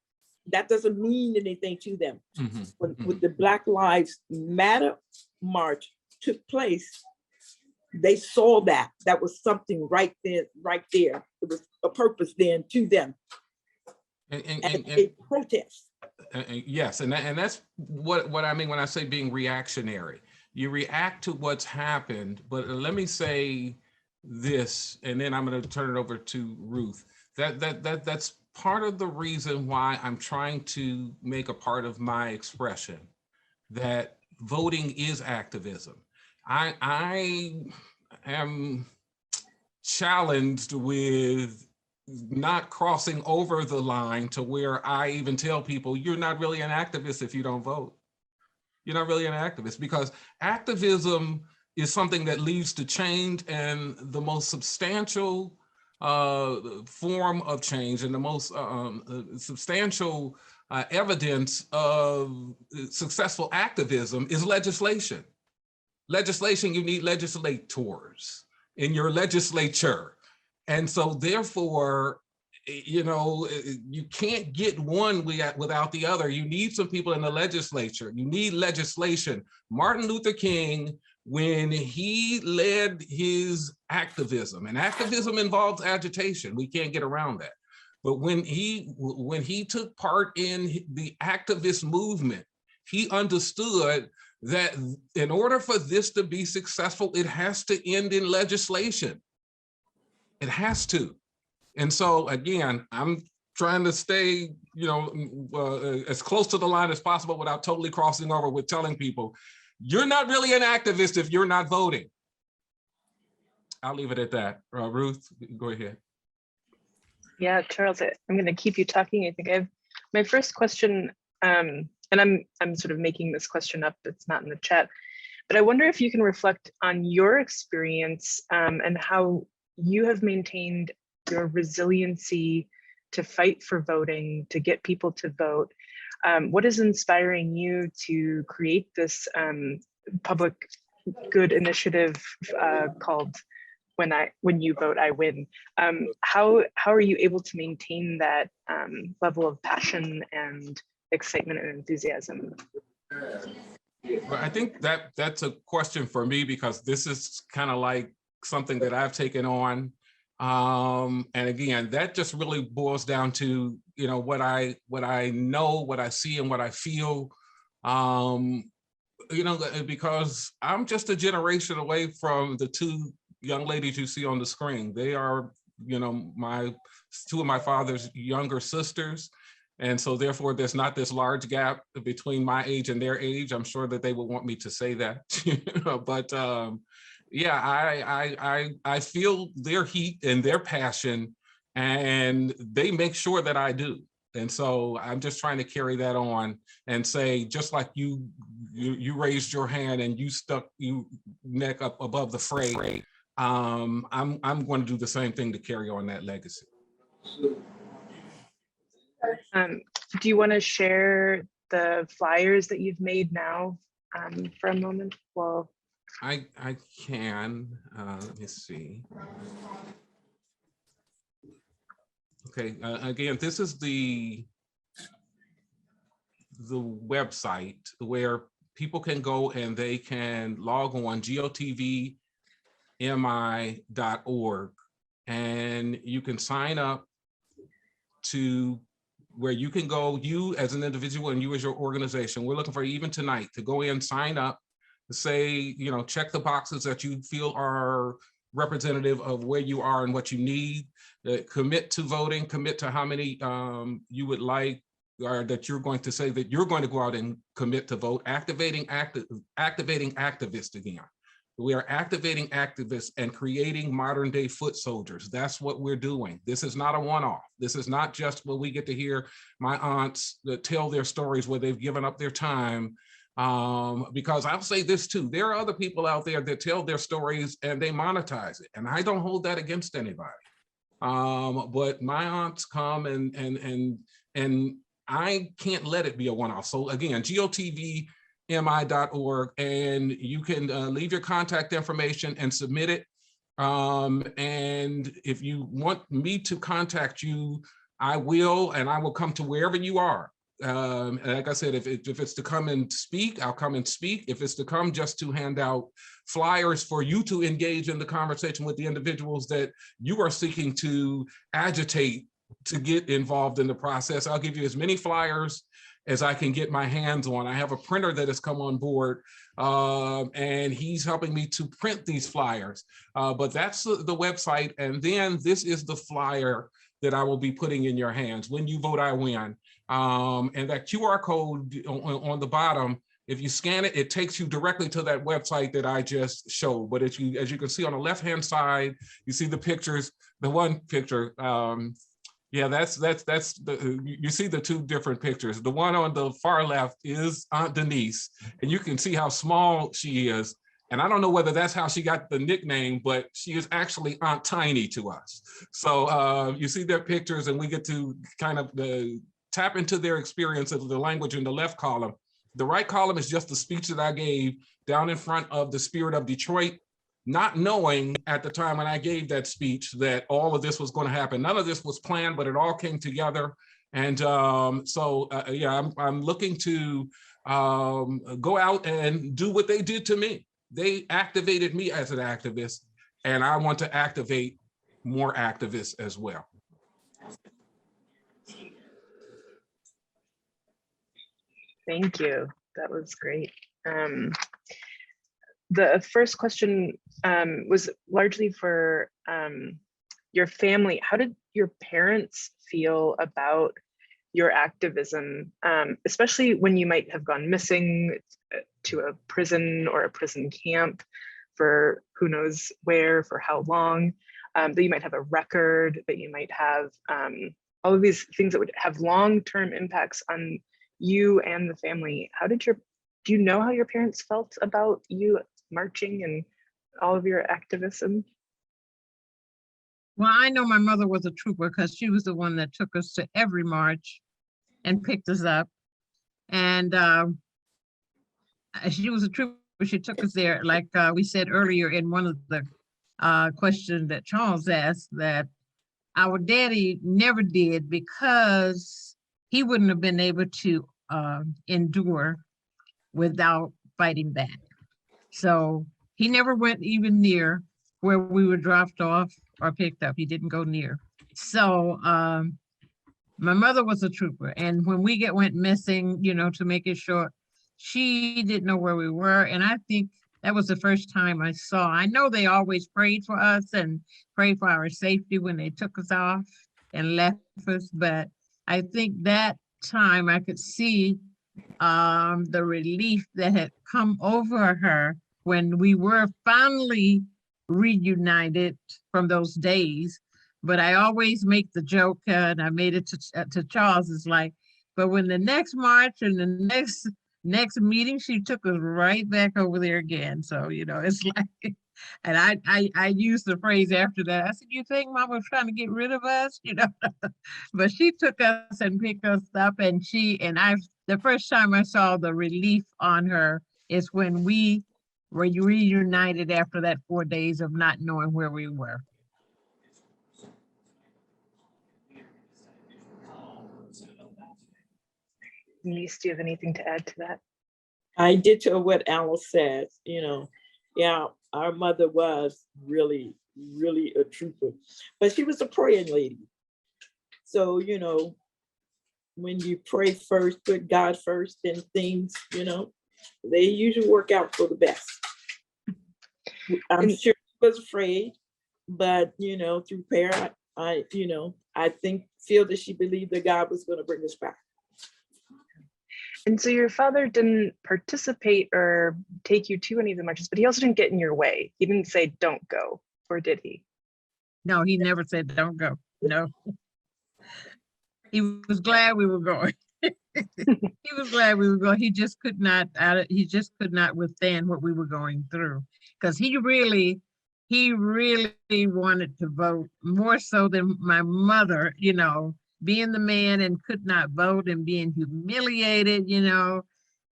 that doesn't mean anything to them. When the Black Lives Matter March took place, they saw that was something right there. It was a purpose then to them. And a protest. Yes, and that's what I mean when I say being reactionary. You react to what's happened, but let me say this, and then I'm going to turn it over to Ruth. That's part of the reason why I'm trying to make a part of my expression that voting is activism. I am challenged with not crossing over the line to where I even tell people, you're not really an activist if you don't vote. You're not really an activist, because activism is something that leads to change, and the most substantial form of change and the most substantial evidence of successful activism is legislation. Legislation, you need legislators in your legislature. And so therefore, you know, you can't get one without the other. You need some people in the legislature. You need legislation. Martin Luther King, when he led his activism, and activism involves agitation, we can't get around that. But when he took part in the activist movement, he understood that in order for this to be successful, it has to end in legislation. It has to. And so again, I'm trying to stay, you know, as close to the line as possible without totally crossing over with telling people, you're not really an activist if you're not voting. I'll leave it at that. Ruth, go ahead. Yeah, Charles, I'm going to keep you talking. I think I have my first question, and I'm sort of making this question up. It's not in the chat, but I wonder if you can reflect on your experience and how you have maintained your resiliency to fight for voting, to get people to vote. What is inspiring you to create this public good initiative called When You Vote, I Win? How are you able to maintain that level of passion and excitement and enthusiasm? Well, I think that's a question for me, because this is kind of like something that I've taken on. And again, that just really boils down to, you know, what I know, what I see, and what I feel. You know, because I'm just a generation away from the two young ladies you see on the screen. They are, you know, two of my father's younger sisters. And so therefore, there's not this large gap between my age and their age. I'm sure that they would want me to say that, but yeah, I feel their heat and their passion, and they make sure that I do. And so I'm just trying to carry that on and say, just like you raised your hand and you stuck your neck up above the fray, I'm going to do the same thing to carry on that legacy. Do you want to share the flyers that you've made now for a moment? Well, I can. Let me see. Okay, again, this is the website where people can go and they can log on gotvmi.org, and you can sign up to where you can go, you as an individual and you as your organization. We're looking for even tonight to go in, sign up, say, you know, check the boxes that you feel are representative of where you are and what you need. Commit to voting, commit to how many you would like, or that you're going to say that you're going to go out and commit to vote. Activating activists again. We are activating activists and creating modern day foot soldiers. That's what we're doing. This is not a one-off. This is not just where we get to hear my aunts that tell their stories where they've given up their time. Because I'll say this too, there are other people out there that tell their stories and they monetize it. And I don't hold that against anybody. But my aunts come and I can't let it be a one-off. So again, gotvmi.org, and you can leave your contact information and submit it. And if you want me to contact you, I will, and I will come to wherever you are. Like I said, if it's to come and speak, I'll come and speak. If it's to come just to hand out flyers for you to engage in the conversation with the individuals that you are seeking to agitate to get involved in the process, I'll give you as many flyers as I can get my hands on. I have a printer that has come on board, and he's helping me to print these flyers. But that's the website. And then this is the flyer that I will be putting in your hands. When you vote, I win. And that QR code on the bottom, if you scan it, it takes you directly to that website that I just showed. But as you can see on the left-hand side, you see the pictures. The one picture, yeah, that's you see the two different pictures. The one on the far left is Aunt Denise, and you can see how small she is. And I don't know whether that's how she got the nickname, but she is actually Aunt Tiny to us. So you see their pictures, and we get to kind of tap into their experience of the language in the left column. The right column is just the speech that I gave down in front of the Spirit of Detroit, not knowing at the time when I gave that speech that all of this was going to happen. None of this was planned, but it all came together. And yeah, I'm looking to go out and do what they did to me. They activated me as an activist, and I want to activate more activists as well. thank you. That was great. The first question was largely for your family. How did your parents feel about your activism, especially when you might have gone missing to a prison or a prison camp for who knows where, for how long? that you might have a record, that you might have all of these things that would have long-term impacts on you and the family. Do you know how your parents felt about you marching and all of your activism? Well, I know my mother was a trooper because she was the one that took us to every march and picked us up. And she was a trooper. She took us there, like we said earlier in one of the questions that Charles asked, that our daddy never did because he wouldn't have been able to endure without fighting back. So he never went even near where we were dropped off or picked up. He didn't go near. So my mother was a trooper, and when we went missing, you know, to make it short, she didn't know where we were. And I think that was the first time I saw. I know they always prayed for us and prayed for our safety when they took us off and left us. But I think that time I could see the relief that had come over her when we were finally reunited from those days. But I always make the joke, and I made it to Charles, is like, but when the next march and the next meeting, she took us right back over there again. So, you know, it's like, and I used the phrase after that. I said, you think Mom was trying to get rid of us? You know, but she took us and picked us up, and the first time I saw the relief on her is when we were reunited after that 4 days of not knowing where we were. Denise, do you have anything to add to that? I did to what Alice said, you know, yeah, our mother was really, really a trooper, but she was a praying lady. So, you know, when you pray first, put God first, and things, you know, they usually work out for the best. I'm sure she was afraid, but, you know, through prayer, I feel that she believed that God was going to bring us back. And so your father didn't participate or take you to any of the marches, but he also didn't get in your way. He didn't say, don't go, or did he? No, he never said, don't go. No. He was glad we were going. He was glad we were going. He just could not withstand what we were going through, because he really wanted to vote more so than my mother, you know, being the man and could not vote and being humiliated, you know,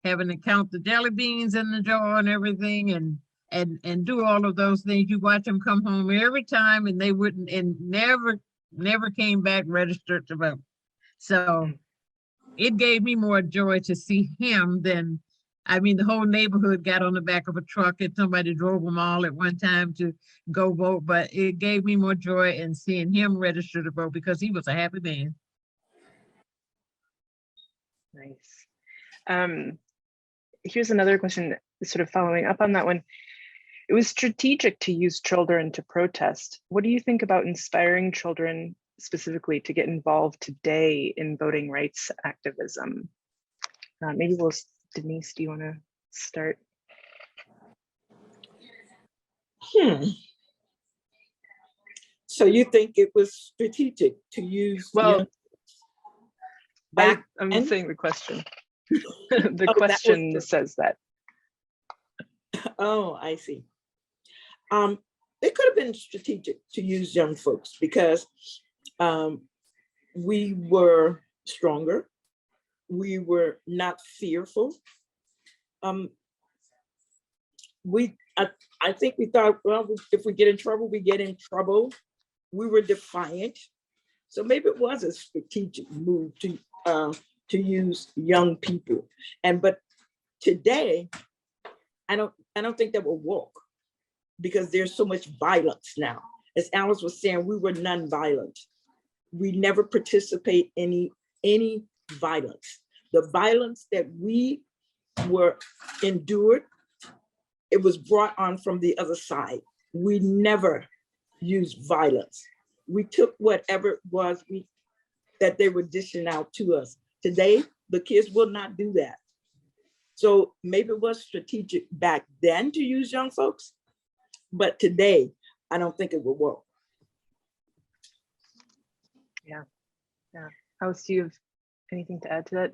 having to count the jelly beans in the jar and everything and do all of those things. You watch them come home every time and they wouldn't, and never came back registered to vote. So it gave me more joy to see him than, I mean, the whole neighborhood got on the back of a truck and somebody drove them all at one time to go vote. But it gave me more joy in seeing him register to vote because he was a happy man. Nice. Here's another question, sort of following up on that one. It was strategic to use children to protest. What do you think about inspiring children specifically to get involved today in voting rights activism? Maybe Denise, do you want to start? So you think it was strategic to use? Well, I'm and saying the question. The question says that. Oh, I see. It could have been strategic to use young folks because we were stronger. We were not fearful. I think we thought, well, if we get in trouble, we get in trouble. We were defiant. So maybe it was a strategic move to use young people. But today, I don't think that will work because there's so much violence now. As Alice was saying, we were nonviolent. We never participate in any violence. The violence that we were endured, it was brought on from the other side. We never used violence. We took whatever it was that they were dishing out to us. Today, the kids will not do that. So maybe it was strategic back then to use young folks, but today, I don't think it will work. Yeah. Alice, do you have anything to add to that?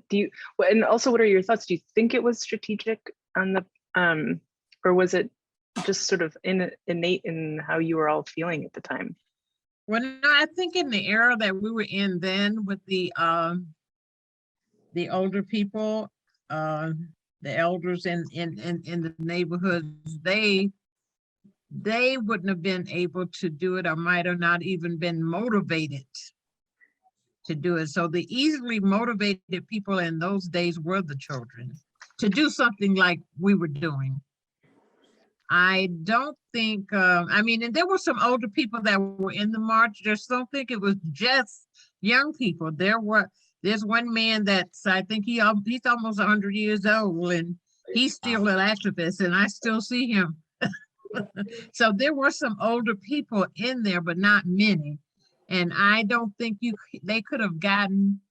And also, what are your thoughts? Do you think it was strategic on the, or was it just sort of innate in how you were all feeling at the time? Well, no, I think in the era that we were in then with the older people, the elders in the neighborhoods, they wouldn't have been able to do it, or might have not even been motivated to do it. So the easily motivated people in those days were the children to do something like we were doing. I don't think, I mean, and there were some older people that were in the march. Just don't think it was just young people. There's one man that's, I think he's almost 100 years old, and he's still an activist, and I still see him. So there were some older people in there, but not many. And I don't think they could have gotten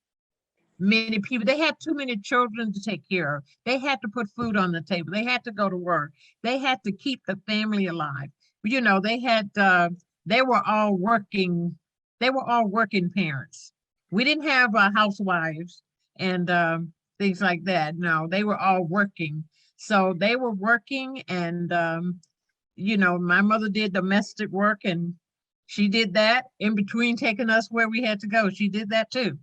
many people. They had too many children to take care of. They had to put food on the table. They had to go to work. They had to keep the family alive. You know, they were all working parents. We didn't have housewives and things like that. No, they were all working. So they were working, and you know, my mother did domestic work, and she did that in between taking us where we had to go. She did that too.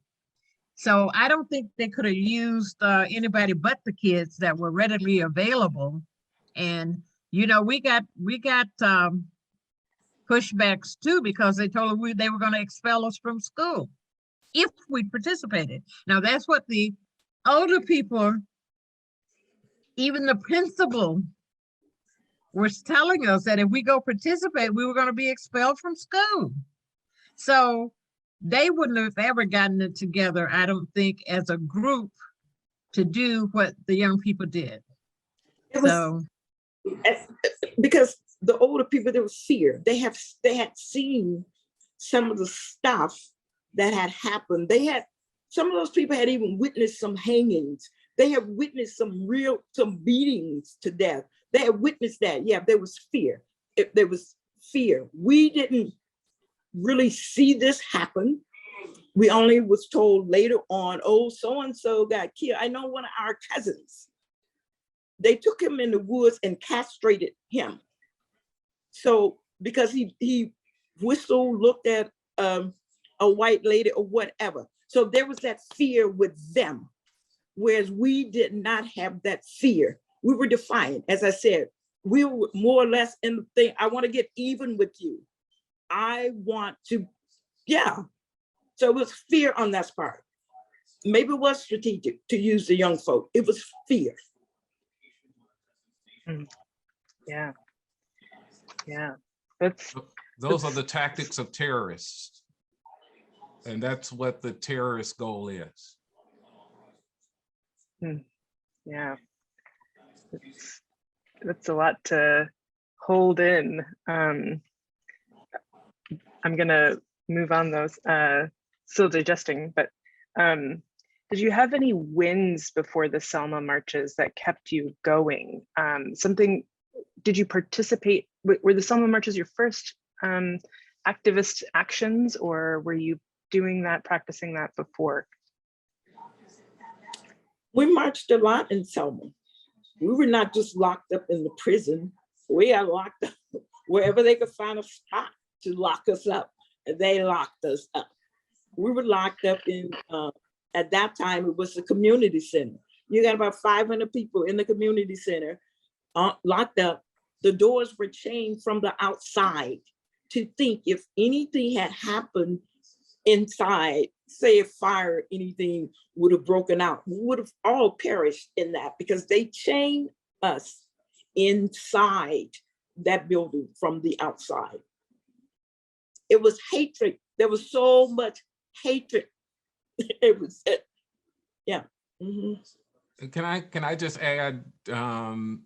So I don't think they could have used anybody but the kids that were readily available. And, you know, we got pushbacks too, because they told us they were going to expel us from school if we participated. Now that's what the older people, even the principal, was telling us, that if we go participate, we were going to be expelled from school. So they wouldn't have ever gotten it together, I don't think, as a group to do what the young people did. Because the older people, there was fear. They had seen some of the stuff that had happened. Some of those people had even witnessed some hangings. They had witnessed some beatings to death. They had witnessed that. Yeah, there was fear. There was fear. We didn't really see this happen. We only was told later on, oh, so-and-so got killed. I know one of our cousins, they took him in the woods and castrated him. So because he whistled, looked at a white lady or whatever. So there was that fear with them, whereas we did not have that fear. We were defiant. As I said, we were more or less in the thing, I want to get even with you. I want to, yeah. So it was fear on that part. Maybe it was strategic to use the young folk. It was fear. Yeah. Those are the tactics of terrorists. And that's what the terrorist goal is. Yeah. That's a lot to hold in. I'm gonna move on those, still digesting, but did you have any wins before the Selma marches that kept you going? Did you participate, were the Selma marches your first activist actions, or were you practicing that before? We marched a lot in Selma. We were not just locked up in the prison. We are locked up wherever they could find a spot to lock us up. They locked us up. We were locked up in, at that time, it was the community center. You got about 500 people in the community center locked up. The doors were chained from the outside to think if anything had happened inside, say a fire, anything would have broken out, we would have all perished in that, because they chained us inside that building from the outside. It was hatred. There was so much hatred. It was, yeah. Mm-hmm. Can I just add to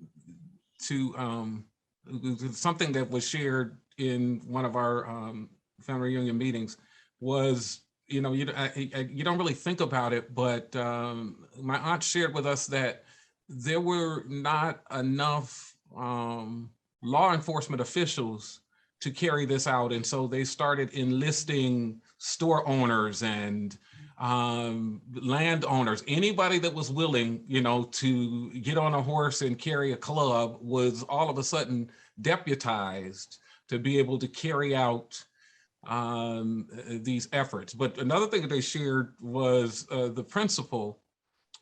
something that was shared in one of our family reunion meetings was, you know, you don't really think about it, but my aunt shared with us that there were not enough law enforcement officials to carry this out. And so they started enlisting store owners and landowners, anybody that was willing, you know, to get on a horse and carry a club was all of a sudden deputized to be able to carry out these efforts. But another thing that they shared was the principal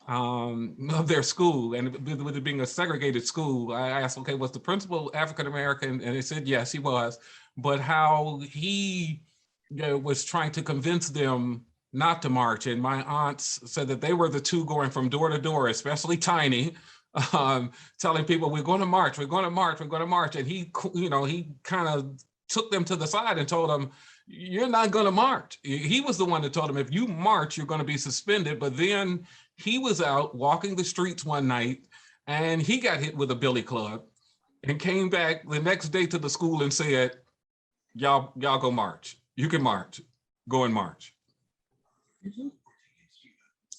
of their school, and with it being a segregated school, I asked, okay, was the principal African-American? And they said, yes, he was, but how he was trying to convince them not to march. And my aunts said that they were the two going from door to door, especially Tiny, telling people, we're going to march, we're going to march, we're going to march. And he, you know, he kind of took them to the side and told them, you're not going to march. He was the one that told them, if you march, you're going to be suspended. But then he was out walking the streets one night and he got hit with a billy club and came back the next day to the school and said, y'all go march. You can march, go and march.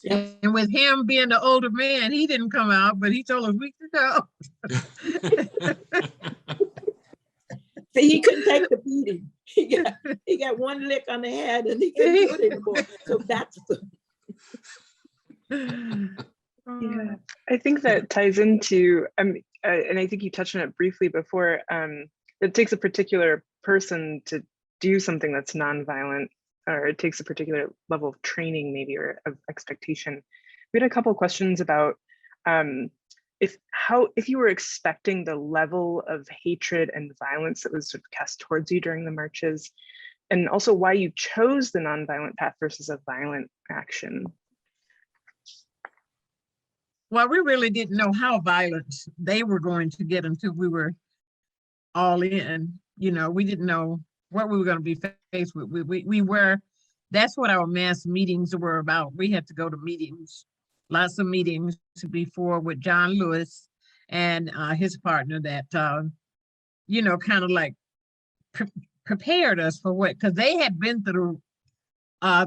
And with him being the older man, he didn't come out, but he told us weeks ago. See, he couldn't take the beating. He got one lick on the head and he couldn't do it anymore. So that's Yeah, I think that ties into, and I think you touched on it briefly before, it takes a particular person to do something that's nonviolent, or it takes a particular level of training maybe, or of expectation. We had a couple of questions about if you were expecting the level of hatred and violence that was sort of cast towards you during the marches, and also why you chose the nonviolent path versus a violent action. Well, we really didn't know how violent they were going to get until we were all in. You know, we didn't know what we were going to be faced with. We were, that's what our mass meetings were about. We had to go to meetings, lots of meetings before with John Lewis and his partner that, you know, kind of like prepared us for what, because they had been through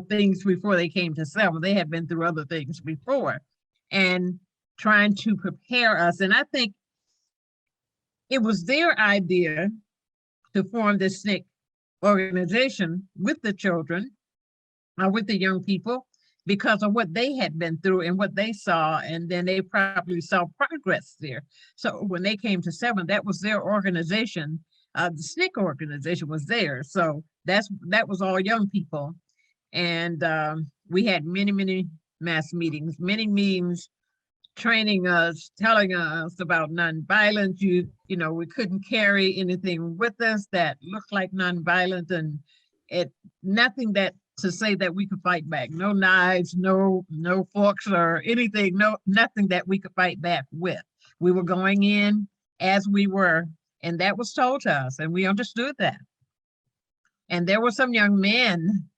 things before they came to Selma. They had been through other things before and trying to prepare us. And I think it was their idea to form this SNCC organization with the children, with the young people, because of what they had been through and what they saw, and then they probably saw progress there. So when they came to Selma, that was their organization. The SNCC organization was there. So that was all young people. And we had many mass meetings, many meetings training us, telling us about nonviolence. You know, we couldn't carry anything with us that looked like nonviolent, and nothing that to say that we could fight back. No knives, no forks or anything, nothing that we could fight back with. We were going in as we were, and that was told to us, and we understood that. And there were some young men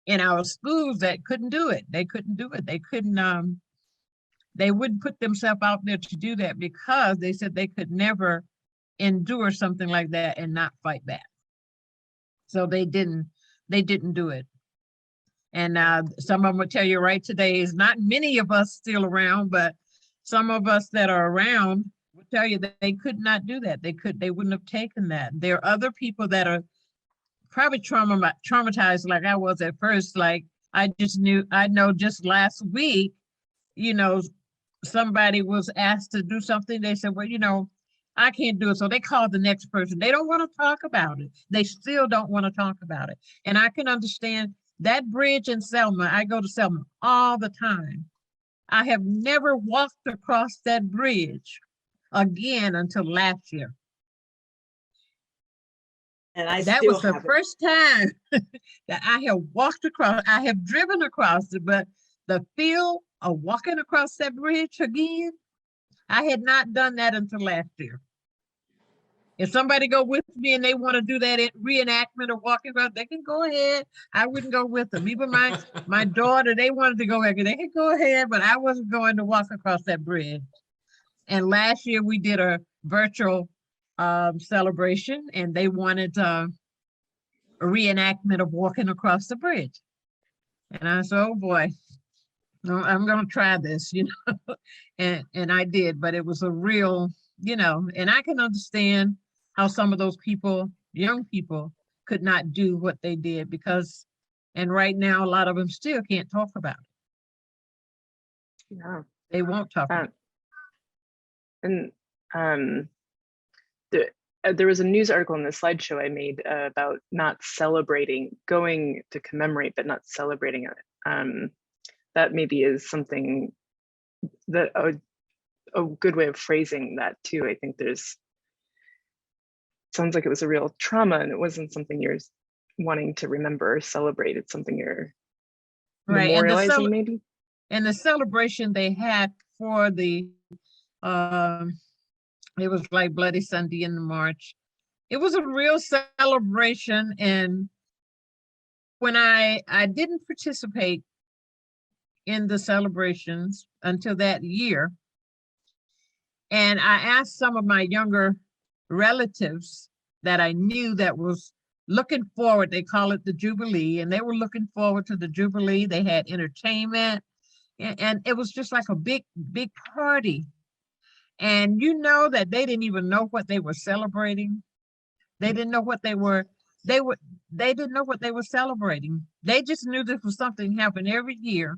in our schools that couldn't do it. They couldn't do it. They couldn't, they wouldn't put themselves out there to do that because they said they could never endure something like that and not fight back. So they didn't do it. And some of them will tell you right today is not many of us still around, but some of us that are around will tell you that they could not do that. They wouldn't have taken that. There are other people that are probably traumatized like I was at first. Like I know just last week, you know, somebody was asked to do something. They said, well, you know, I can't do it. So they called the next person. They don't want to talk about it. They still don't want to talk about it. And I can understand that bridge in Selma. I go to Selma all the time. I have never walked across that bridge again until last year. And that was the first time that I have walked across. I have driven across it, but the feel of walking across that bridge again, I had not done that until last year. If somebody go with me and they want to do that reenactment of walking across, they can go ahead. I wouldn't go with them. Even my daughter, they wanted to go ahead. They could go ahead, but I wasn't going to walk across that bridge. And last year we did a virtual celebration, and they wanted a reenactment of walking across the bridge. And I said, oh boy, I'm going to try this, you know, and I did, but it was a real, you know, and I can understand how some of those people, young people, could not do what they did because, And right now, a lot of them still can't talk about it. Yeah. They won't talk about it. And there was a news article in the slideshow I made about not celebrating, going to commemorate, but not celebrating it. That maybe is something that a good way of phrasing that too. I think sounds like it was a real trauma and it wasn't something you're wanting to remember or celebrate. It's something you're Right. memorializing maybe. And the celebration they had for the, it was like Bloody Sunday in the March. It was a real celebration. And when I didn't participate in the celebrations until that year, and I asked some of my younger relatives that I knew that was looking forward, they call it the Jubilee, and they were looking forward to the Jubilee. They had entertainment, and it was just like a big party. And you know that they didn't even know what they were celebrating. They didn't know what they didn't know what they were celebrating. They just knew this was something happened every year.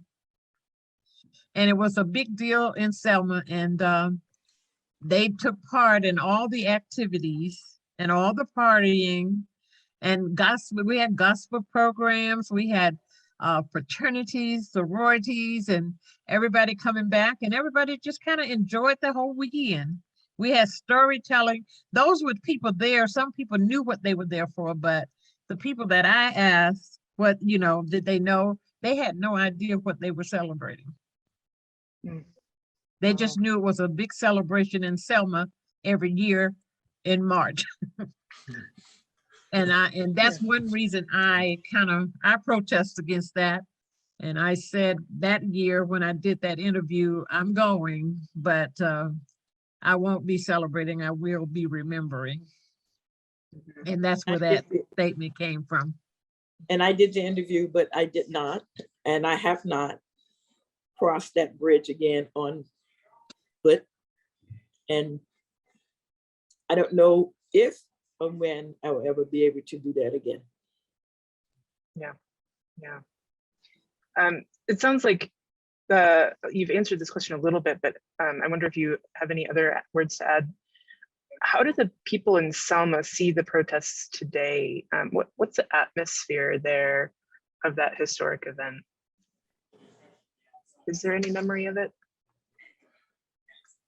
And it was a big deal in Selma. And they took part in all the activities and all the partying and gospel. We had gospel programs. We had fraternities, sororities, and everybody coming back, and everybody just kind of enjoyed the whole weekend. We had storytelling. Those were people there. Some people knew what they were there for, but the people that I asked, what, did they know? They had no idea what they were celebrating. They just knew it was a big celebration in Selma every year in March. And that's one reason I protest against that. And I said that year when I did that interview, I'm going, but I won't be celebrating. I will be remembering. And that's where that statement came from. And I did the interview, but I did not, and I have not crossed that bridge again on foot. And I don't know if or when I will ever be able to do that again. Yeah. It sounds like you've answered this question a little bit, but I wonder if you have any other words to add. How do the people in Selma see the protests today? What's the atmosphere there of that historic event? Is there any memory of it?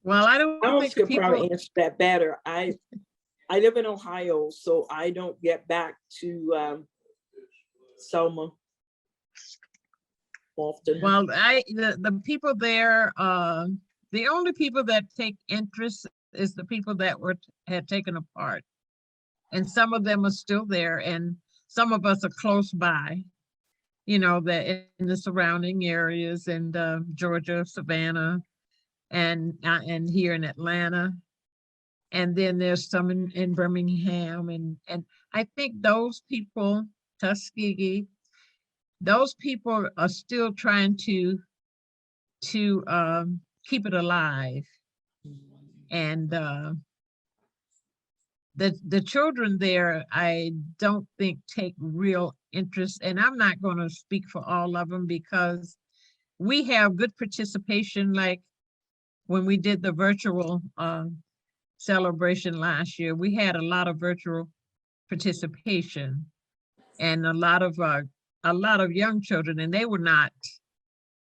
Well, I don't think could people probably answer that better. I live in Ohio, so I don't get back to Selma often. Well, the people there, the only people that take interest is the people that had taken a part. And some of them are still there, and some of us are close by, that in the surrounding areas, and Georgia, Savannah, and here in Atlanta. And then there's some in Birmingham, and I think those people, Tuskegee, those people are still trying to keep it alive. And the children there, I don't think take real interest, and I'm not going to speak for all of them because we have good participation. Like when we did the virtual celebration last year, we had a lot of virtual participation and a lot of young children, and they were not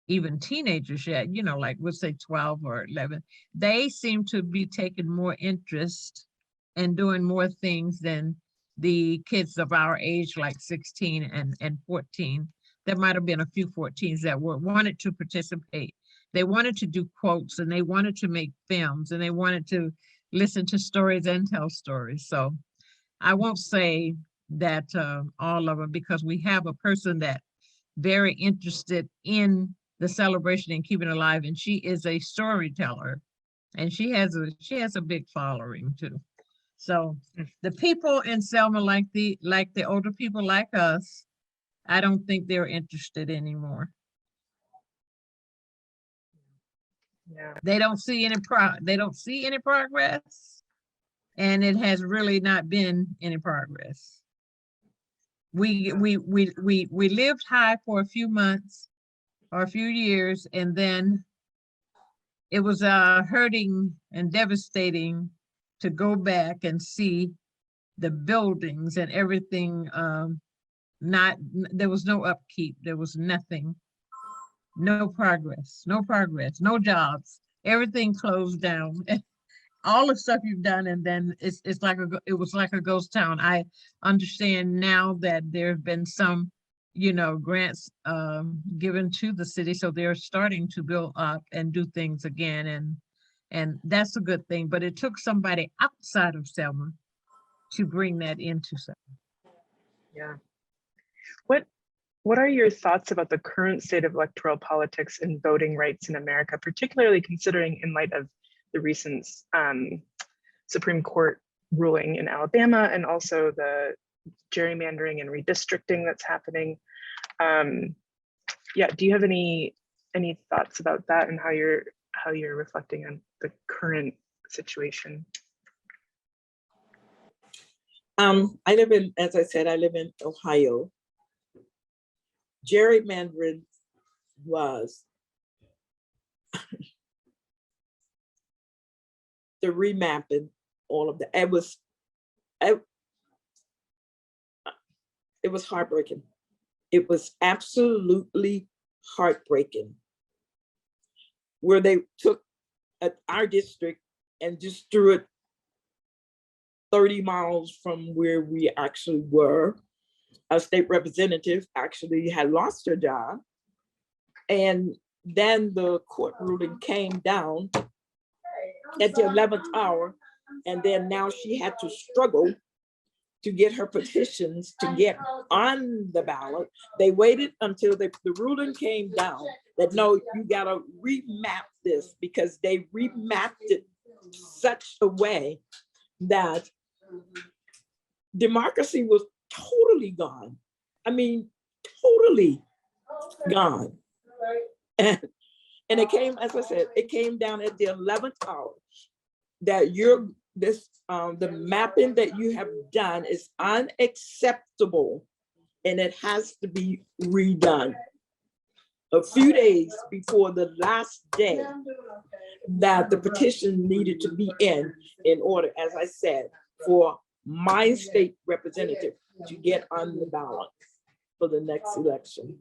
even teenagers yet, like we'll say 12 or 11. They seem to be taking more interest and doing more things than the kids of our age, like 16 and 14. There might have been a few 14s that wanted to participate. They wanted to do quotes, and they wanted to make films, and they wanted to listen to stories and tell stories. So I won't say that all of them, because we have a person that very interested in the celebration and keeping it alive, and she is a storyteller, and she has a big following too. So the people in Selma, like the older people like us, I don't think they're interested anymore. Yeah. They don't see any progress, and it has really not been any progress. we lived high for a few months or a few years, and then it was hurting and devastating to go back and see the buildings and everything. There was no upkeep, there was nothing, no progress, no jobs, everything closed down. All the stuff you've done, and then it was like a ghost town. I understand now that there have been some, grants given to the city, so they're starting to build up and do things again, and that's a good thing. But it took somebody outside of Selma to bring that into Selma. Yeah. What are your thoughts about the current state of electoral politics and voting rights in America, particularly considering in light of the recent Supreme Court ruling in Alabama, and also the gerrymandering and redistricting that's happening? Yeah, do you have any thoughts about that and how you're reflecting on the current situation? As I said, I live in Ohio. Gerrymandering was the remapping, all of that. It was heartbreaking. It was absolutely heartbreaking, where they took our district and just threw it 30 miles from where we actually were. A state representative actually had lost her job. And then the court ruling came down at the 11th hour. And then now she had to struggle to get her petitions to get on the ballot. They waited until the ruling came down that no, you gotta remap this, because they remapped it such a way that democracy was totally gone. I mean, totally gone. And it came, as I said, it came down at the 11th hour that the mapping that you have done is unacceptable and it has to be redone. A few days before the last day that the petition needed to be in order, as I said, for my state representative to get on the ballot for the next election.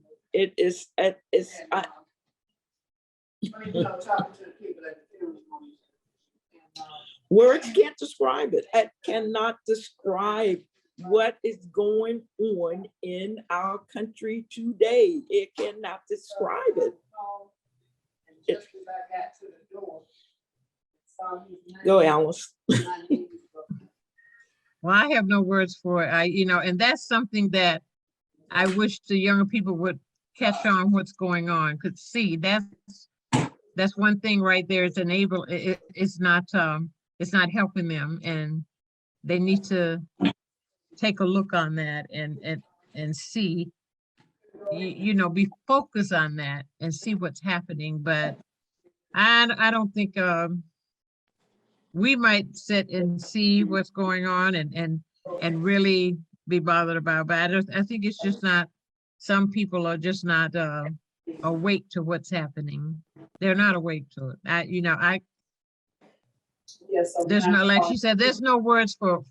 Words can't describe it. I cannot describe what is going on in our country today. It cannot describe it. Go, Alice. Well, I have no words for it. And that's something that I wish the younger people would catch on what's going on. Cause see, that's one thing right there. It's it's not helping them, and they need to take a look on that and see, be focused on that and see what's happening. But I don't think we might sit and see what's going on and really be bothered about it. I think it's just not, some people are just not awake to what's happening. They're not awake to it. There's no, like she said, there's no words for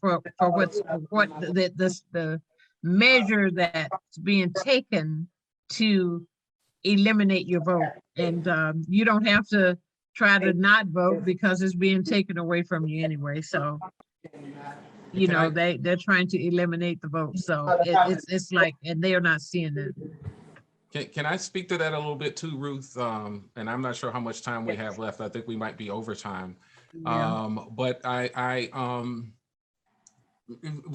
the measure that's being taken to eliminate your vote. And you don't have to try to not vote because it's being taken away from you anyway. So, they're trying to eliminate the vote. So it's like, and they are not seeing it. Can I speak to that a little bit too, Ruth? And I'm not sure how much time we have left. I think we might be over time. Yeah. But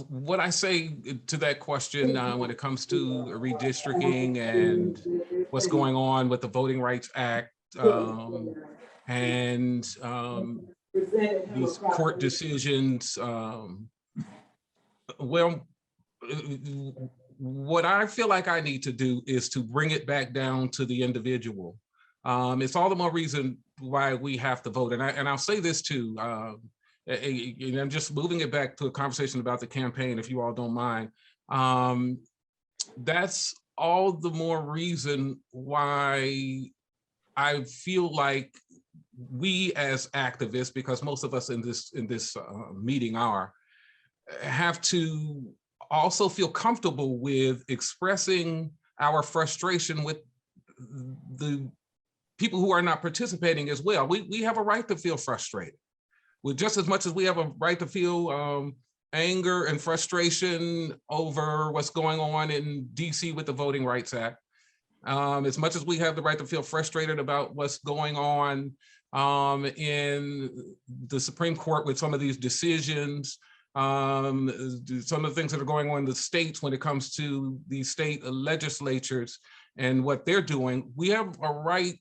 what I say to that question when it comes to redistricting and what's going on with the Voting Rights Act and these court decisions, well, what I feel like I need to do is to bring it back down to the individual. It's all the more reason why we have to vote. And I'll say this too, and I'm just moving it back to a conversation about the campaign, if you all don't mind. that's all the more reason why I feel like we as activists, because most of us in this meeting have to also feel comfortable with expressing our frustration with the people who are not participating as well. We have a right to feel frustrated, with just as much as we have a right to feel anger and frustration over what's going on in DC with the Voting Rights Act. As much as we have the right to feel frustrated about what's going on in the Supreme Court with some of these decisions, some of the things that are going on in the states when it comes to the state legislatures and what they're doing, we have a right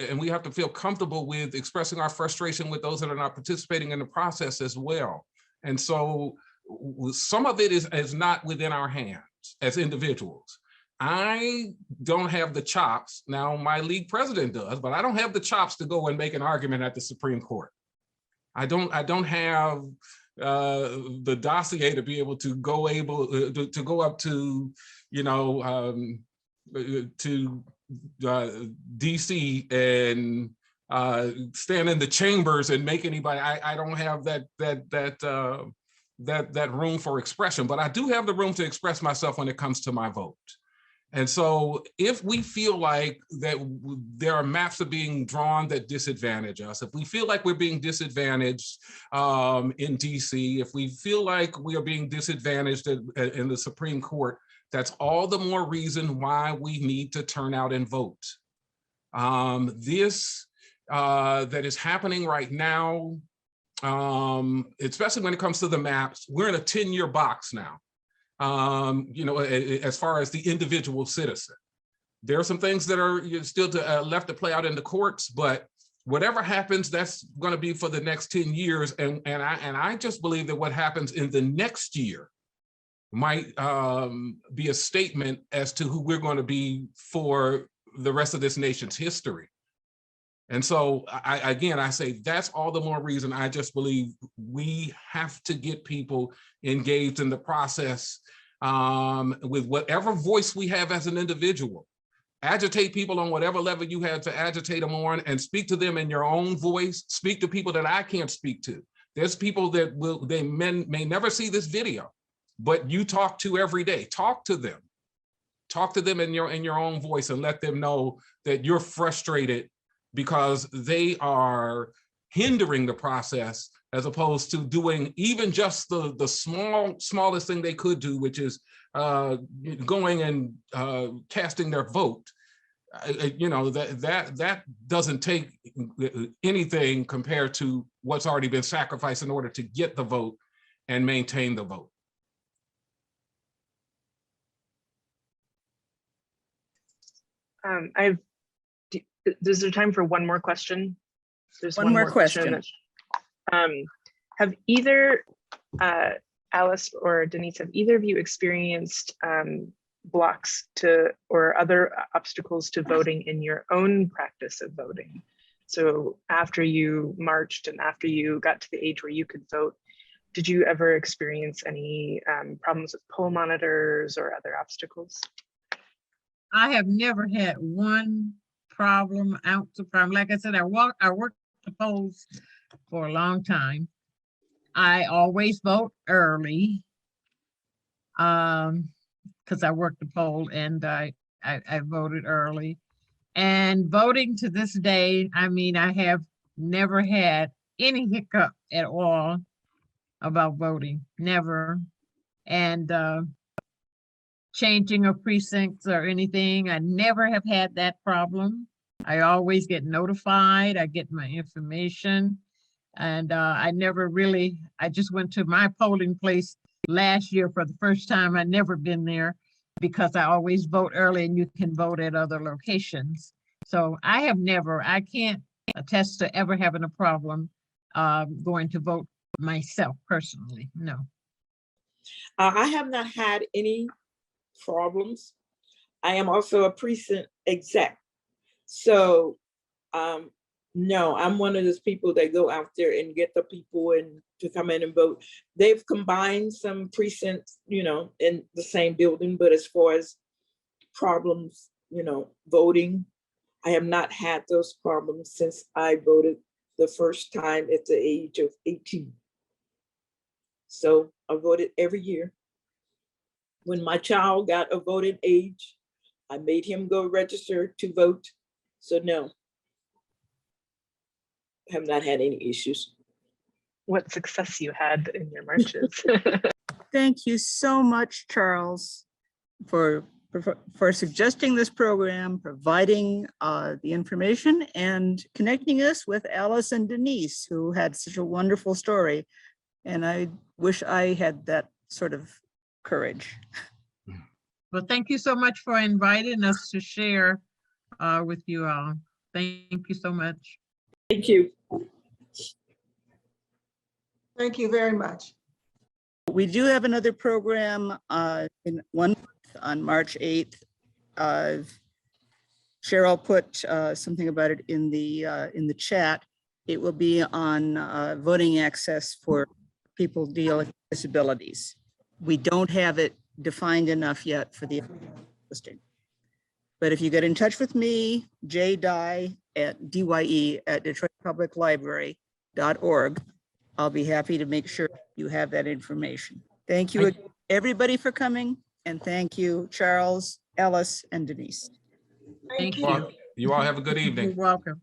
and we have to feel comfortable with expressing our frustration with those that are not participating in the process as well. And so some of it is not within our hands as individuals. I don't have the chops. Now my league president does, but I don't have the chops to go and make an argument at the Supreme Court. I don't have the dossier to be able to go up to, you know, to DC and stand in the chambers and make anybody. I don't have that room for expression, but I do have the room to express myself when it comes to my vote. And so if we feel like that there are maps that are being drawn that disadvantage us, if we feel like we're being disadvantaged in DC, if we feel like we are being disadvantaged in the Supreme Court, that's all the more reason why we need to turn out and vote. This that is happening right now, especially when it comes to the maps, we're in a 10-year box now. You know, as far as the individual citizen, there are some things that are still left to play out in the courts, but whatever happens, that's going to be for the next 10 years. And I just believe that what happens in the next year might be a statement as to who we're going to be for the rest of this nation's history. And so I say that's all the more reason. I just believe we have to get people engaged in the process with whatever voice we have as an individual. Agitate people on whatever level you have to agitate them on, and speak to them in your own voice. Speak to people that I can't speak to. There's people that may never see this video, but you talk to every day. Talk to them. Talk to them in your own voice and let them know that you're frustrated because they are hindering the process, as opposed to doing even just the smallest thing they could do, which is going and casting their vote. You know, that doesn't take anything compared to what's already been sacrificed in order to get the vote and maintain the vote. Is there time for one more question? There's one more question. Have either Alice or Denise, have either of you experienced blocks to or other obstacles to voting in your own practice of voting? So after you marched and after you got to the age where you could vote, did you ever experience any problems with poll monitors or other obstacles? I have never had one problem out to problem. Like I said, I worked the polls for a long time. I always vote early because I worked the poll and I voted early. And voting to this day, I mean, I have never had any hiccup at all about voting, never. And changing of precincts or anything, I never have had that problem. I always get notified, I get my information, and I just went to my polling place last year for the first time. I'd never been there because I always vote early and you can vote at other locations. So I can't attest to ever having a problem going to vote myself personally, no. I have not had any problems. I am also a precinct exec. So No, I'm one of those people that go out there and get the people and to come in and vote. They've combined some precincts, you know, in the same building, but as far as problems, you know, voting, I have not had those problems since I voted the first time at the age of 18. So I voted every year. When my child got a voting age, I made him go register to vote. So no, have not had any issues. What success you had in your marches. Thank you so much, Charles, for suggesting this program, providing the information, and connecting us with Alice and Denise, who had such a wonderful story. And I wish I had that sort of courage. Well, thank you so much for inviting us to share with you all. Thank you so much. Thank you. Thank you very much. We do have another program in 1 month on March 8th. Cheryl put something about it in the chat. It will be on voting access for people dealing with disabilities. We don't have it defined enough yet for the listing. But if you get in touch with me, dye@detroitpubliclibrary.org, I'll be happy to make sure you have that information. Thank you, everybody, for coming. And thank you, Charles, Alice, and Denise. Thank you. You all have a good evening. You're welcome.